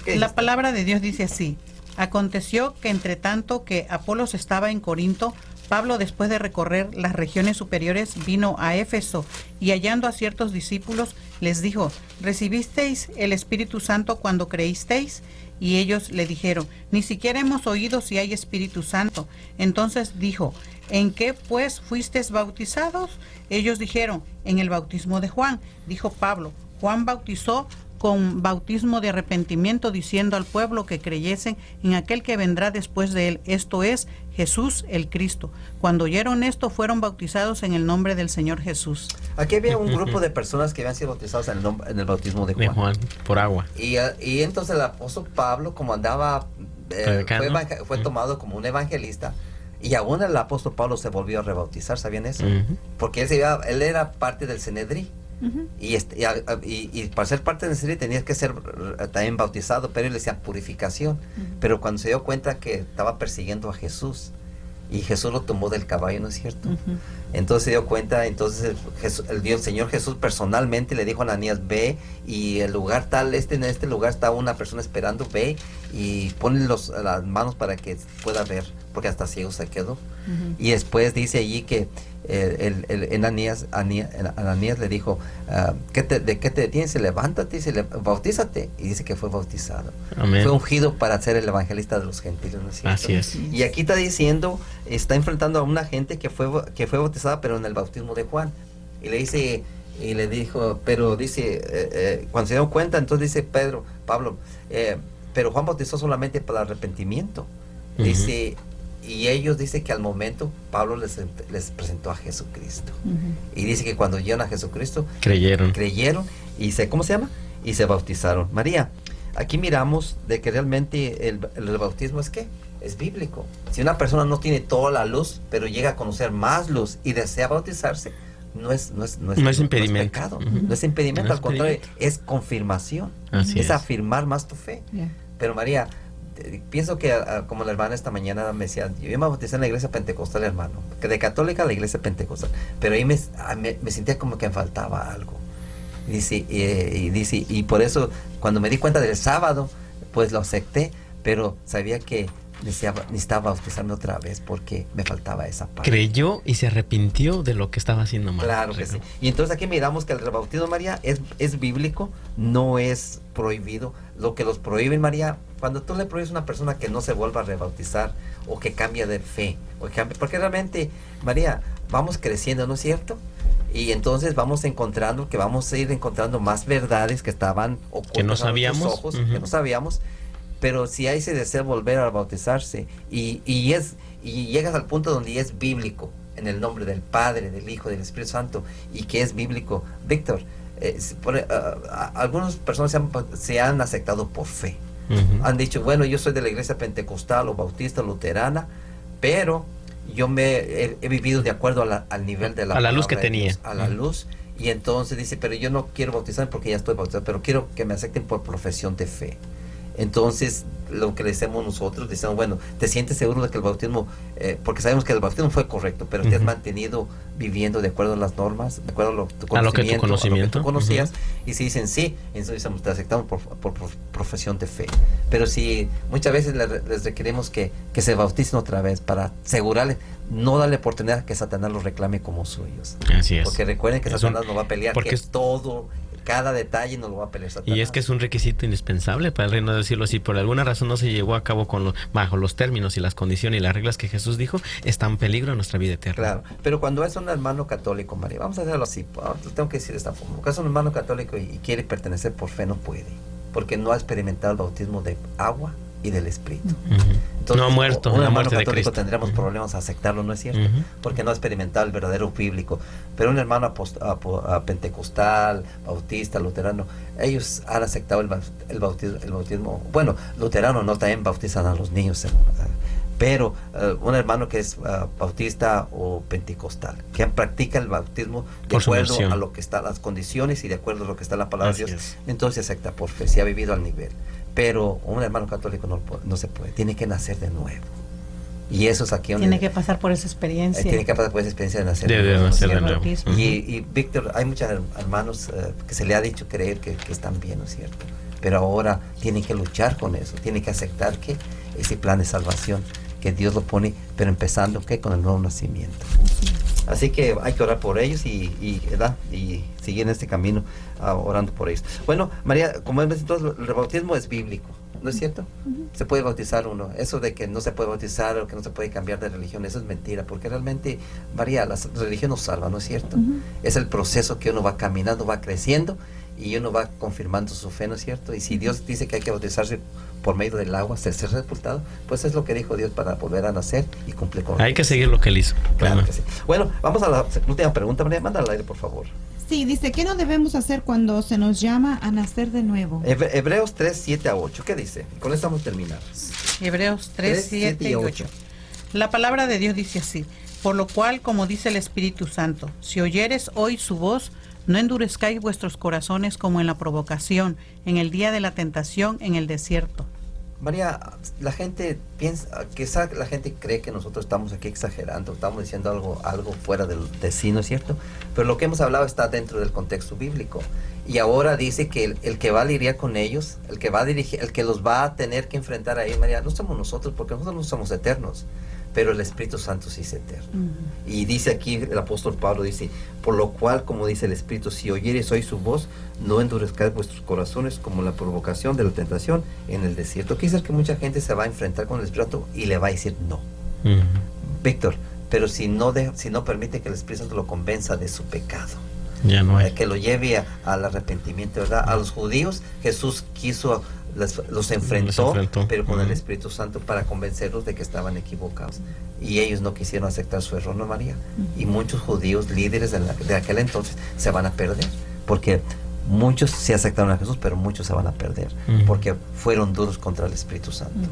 ¿Qué dice? La palabra de Dios dice así: aconteció que entre tanto que Apolos estaba en Corinto, Pablo, después de recorrer las regiones superiores, vino a Éfeso y hallando a ciertos discípulos les dijo: ¿recibisteis el Espíritu Santo cuando creísteis? Y ellos le dijeron: ni siquiera hemos oído si hay Espíritu Santo. Entonces dijo: ¿en qué pues fuisteis bautizados? Ellos dijeron: en el bautismo de Juan. Dijo Pablo: Juan bautizó con bautismo de arrepentimiento, diciendo al pueblo que creyesen en aquel que vendrá después de él, esto es, Jesús el Cristo. Cuando oyeron esto, fueron bautizados en el nombre del Señor Jesús. Aquí había un grupo de personas que habían sido bautizados en el bautismo de Juan. De Juan, por agua. Y entonces el apóstol Pablo, como andaba, Predicando. fue tomado como un evangelista, y aún el apóstol Pablo se volvió a rebautizar. ¿Sabían eso? Ujú. Porque él era parte del Cenedrí. Ujú. Y para ser parte del Cenedrí tenías que ser también bautizado, pero él decía purificación. Pero cuando se dio cuenta que estaba persiguiendo a Jesús, y Jesús lo tomó del caballo, ¿no es cierto? Ujú. Entonces se dio cuenta, entonces el Señor Jesús personalmente le dijo a Ananías: ve, y el lugar tal, en este lugar está una persona esperando, ve y ponle las manos para que pueda ver, porque hasta ciego se quedó. Ujú. Y después dice allí que Ananías le dijo: ¿de qué te detienes? Levántate y bautízate. Y dice que fue bautizado. Amén. Fue ungido para ser el evangelista de los gentiles, ¿no es cierto? Así es. Y aquí está diciendo, está enfrentando a una gente que fue bautizada, pero en el bautismo de Juan. Y le dice, y le dijo, pero dice, cuando se dio cuenta, entonces dice Pablo, pero Juan bautizó solamente para el arrepentimiento. Ujú. Dice, y ellos dicen que al momento Pablo les presentó a Jesucristo. Ujú. Y dice que cuando llegaron a Jesucristo, Creyeron. y ¿cómo se llama? Y se bautizaron. María, aquí miramos de que realmente el bautismo es ¿qué? Es bíblico. Si una persona no tiene toda la luz, pero llega a conocer más luz y desea bautizarse, no es impedimento. pecado, Ujú. no es impedimento, No es al contrario, impedimento. es confirmación, Así es es. afirmar más tu fe. Ya. Pero María, pienso que como la hermana esta mañana me decía, yo me bauticé en la iglesia pentecostal, hermano, que de católica a la iglesia pentecostal, pero ahí me sentía como que me faltaba algo. Dice, y por eso cuando me di cuenta del sábado, pues lo acepté, pero sabía que necesitaba bautizarme otra vez porque me faltaba esa parte. Creyó y se arrepintió de lo que estaba haciendo mal. Claro que sí. Y entonces aquí miramos que el rebautismo, María, es bíblico, no es prohibido. Lo que los prohíben, María, cuando tú le prohíbes a una persona que no se vuelva a rebautizar o que cambie de fe, porque realmente, María, vamos creciendo, ¿no es cierto? Y entonces vamos a ir encontrando más verdades que estaban ocultas Que no a nuestros sabíamos. ojos, Ujú. que no sabíamos. Pero si hay ese deseo de volver a bautizarse y llegas al punto donde es bíblico, en el nombre del Padre, del Hijo, del Espíritu Santo, y que es bíblico, Víctor, algunas personas se han aceptado por fe. Ujú. Han dicho, bueno, yo soy de la iglesia pentecostal o bautista, luterana, pero yo he vivido de acuerdo al nivel de a la luz que palabra de tenía. Dios, a la luz. Y entonces dice, pero yo no quiero bautizar porque ya estoy bautizado, pero quiero que me acepten por profesión de fe. Entonces, lo que le decimos nosotros, decimos, bueno, ¿te sientes seguro de que el bautismo, porque sabemos que el bautismo fue correcto, pero te has mantenido viviendo de acuerdo a las normas, de acuerdo a tu conocimiento, a lo que tú conocías? Y si dicen sí, entonces te aceptamos por profesión de fe. Pero si muchas veces les requerimos que se bauticen otra vez para asegurarles, no darle oportunidad que Satanás los reclame como suyos. Así es. Porque recuerden que Satanás no va a pelear, porque que todo, cada detalle no lo va a pelear Satanás. Y es que es un requisito indispensable para el reino, decirlo así. Por alguna razón no se llevó a cabo bajo los términos y las condiciones y las reglas que Jesús dijo, está en peligro nuestra vida eterna. Claro, pero cuando es un hermano católico, María, vamos a hacerlo así, tengo que decir de esta forma, cuando es un hermano católico y quiere pertenecer por fe, no puede, porque no ha experimentado el bautismo de agua y del Espíritu. Entonces, no ha muerto un la hermano muerte de católico Cristo. tendríamos problemas a aceptarlo, ¿no es cierto? Porque no ha experimentado el verdadero bíblico. Pero un hermano pentecostal, bautista, luterano, ellos han aceptado el bautismo. Bueno, luterano no, también bautizan a los niños, pero un hermano que es bautista o pentecostal, que practica el bautismo de Por acuerdo sumersión. a lo que están las condiciones y de acuerdo a lo que está en la palabra Así de Dios, es. entonces acepta por fe, si ha vivido al nivel. Pero un hermano católico no se puede, tiene que nacer de nuevo. Y eso es aquí donde Tiene que pasar por esa experiencia. tiene que pasar por esa experiencia de nacer De nuevo, ¿no es nacer de cierto? nuevo. Bautismo. Y Víctor, hay muchos hermanos que se le ha dicho creer que están bien, ¿no es cierto? Pero ahora tienen que luchar con eso, tienen que aceptar que ese plan de salvación, que Dios lo pone, pero empezando ¿qué? Con el nuevo nacimiento. Así que hay que orar por ellos y seguir en este camino orando por ellos. Bueno, María, como ves, entonces el bautismo es bíblico, ¿no es cierto? Se puede bautizar uno. Eso de que no se puede bautizar o que no se puede cambiar de religión, eso es mentira, porque realmente, María, la religión nos salva, ¿no es cierto? Es el proceso que uno va caminando, va creciendo y uno va confirmando su fe, ¿no es cierto? Y si Dios dice que hay que bautizarse por medio del agua, ser sepultado, pues es lo que dijo Dios para volver a nacer y cumplir con Hay que seguir lo que él hizo. Claro que sí. Bueno, vamos a la última pregunta, María, manda al aire, por favor. Sí, dice, ¿qué no debemos hacer cuando se nos llama a nacer de nuevo? Hebreos 3, 7 a 8, ¿qué dice? Con esto vamos a terminar. Hebreos 3, 7 y 8. La palabra de Dios dice así: por lo cual, como dice el Espíritu Santo, si oyeres hoy su voz, no endurezcáis vuestros corazones como en la provocación, en el día de la tentación en el desierto. María, la gente piensa, quizá la gente cree que nosotros estamos aquí exagerando, estamos diciendo algo fuera de sí, ¿no es cierto? Pero lo que hemos hablado está dentro del contexto bíblico. Y ahora dice que el que va a lidiar con ellos, el que va a dirigir, el que los va a tener que enfrentar a ellos, María, no somos nosotros, porque nosotros no somos eternos, pero el Espíritu Santo sí es eterno. Y dice aquí el apóstol Pablo, dice, por lo cual, como dice el Espíritu, si oyeres hoy su voz, no endurezcáis vuestros corazones como la provocación de la tentación en el desierto. Quiere decir que mucha gente se va a enfrentar con el Espíritu Santo y le va a decir no. Víctor, pero si no permite que el Espíritu Santo lo convenza de su pecado, ya no hay. que lo lleve al arrepentimiento, ¿verdad? A los judíos Jesús los enfrentó, pero con el Espíritu Santo para convencerlos de que estaban equivocados. Y ellos no quisieron aceptar su error, ¿no, María? Y muchos judíos, líderes de aquel entonces, se van a perder, porque muchos sí aceptaron a Jesús, pero muchos se van a perder, porque fueron duros contra el Espíritu Santo.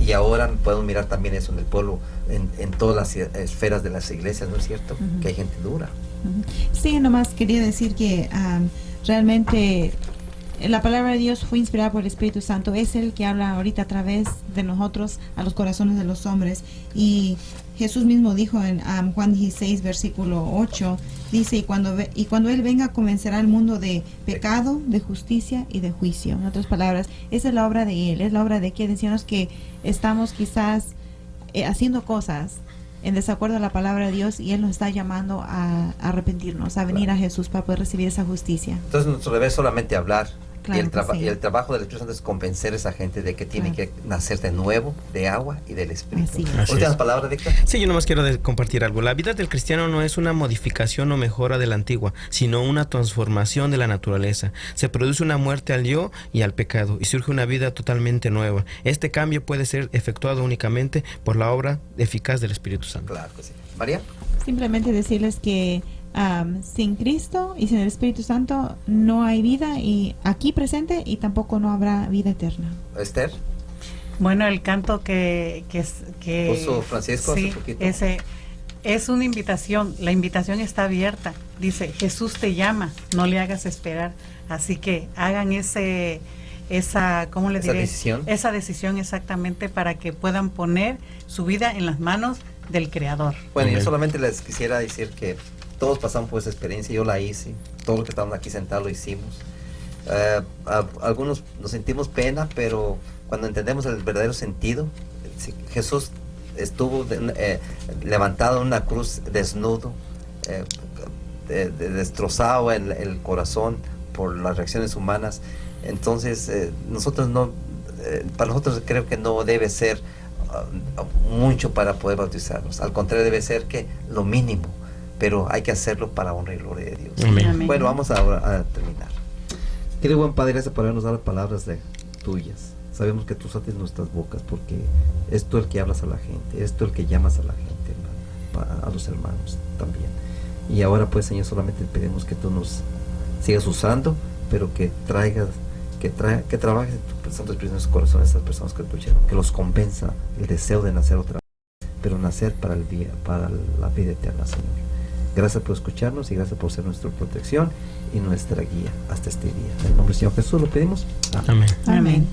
Y ahora podemos mirar también eso en el pueblo, en todas las esferas de las iglesias, ¿no es cierto? Que hay gente dura. Sí, nomás quería decir que realmente la palabra de Dios fue inspirada por el Espíritu Santo. Es el que habla ahorita a través de nosotros a los corazones de los hombres. Y Jesús mismo dijo en Juan 16, versículo 8, dice, y cuando Él venga convencerá al mundo de pecado, de justicia y de juicio. En otras palabras, esa es la obra de Él. Es la obra de que decíamos que estamos quizás haciendo cosas en desacuerdo a la palabra de Dios, y Él nos está llamando a arrepentirnos, a venir a Jesús para poder recibir esa justicia. Entonces nuestro deber es solamente hablar. Claro que sí. Y el trabajo del Espíritu Santo es convencer a esa gente de que tiene que nacer de nuevo, de agua y del Espíritu. Así es. Así Últimas es. palabras, Víctor. Sí, yo nomás quiero compartir algo. La vida del cristiano no es una modificación o mejora de la antigua, sino una transformación de la naturaleza. Se produce una muerte al yo y al pecado, y surge una vida totalmente nueva. Este cambio puede ser efectuado únicamente por la obra eficaz del Espíritu Santo. Claro que sí. María. Simplemente decirles que sin Cristo y sin el Espíritu Santo no hay vida y aquí presente, y tampoco no habrá vida eterna. Esther. Bueno, el canto que Puso Francisco hace sí, poquito. ese Es una invitación, la invitación está abierta. Dice, Jesús te llama, no le hagas esperar. Así que hagan ¿cómo le diré? Esa decisión exactamente, para que puedan poner su vida en las manos del Creador. Bueno, Amén. yo solamente les quisiera decir que todos pasamos por esa experiencia, yo la hice, todos los que estamos aquí sentados lo hicimos. Algunos nos sentimos pena, pero cuando entendemos el verdadero sentido, Jesús estuvo levantado en una cruz, desnudo, destrozado en el corazón por las reacciones humanas. Entonces para nosotros creo que no debe ser mucho para poder bautizarnos, al contrario, debe ser que lo mínimo, pero hay que hacerlo para honra y gloria de Dios. Amén. Amén. Bueno, vamos a terminar. Querido buen Padre, gracias por habernos dado palabras tuyas. Sabemos que tú sates nuestras bocas, porque es tú el que hablas a la gente, es tú el que llamas a la gente, hermano, a los hermanos también. Y ahora pues, Señor, solamente pedimos que tú nos sigas usando, pero que trabajes en tu Santo Espíritu en sus corazones a estas personas que escucharon, que los convenza el deseo de nacer otra vez, pero nacer para la vida eterna, Señor. Gracias por escucharnos y gracias por ser nuestra protección y nuestra guía hasta este día. En el nombre del Señor Jesús lo pedimos. Amén. Amén. Amén.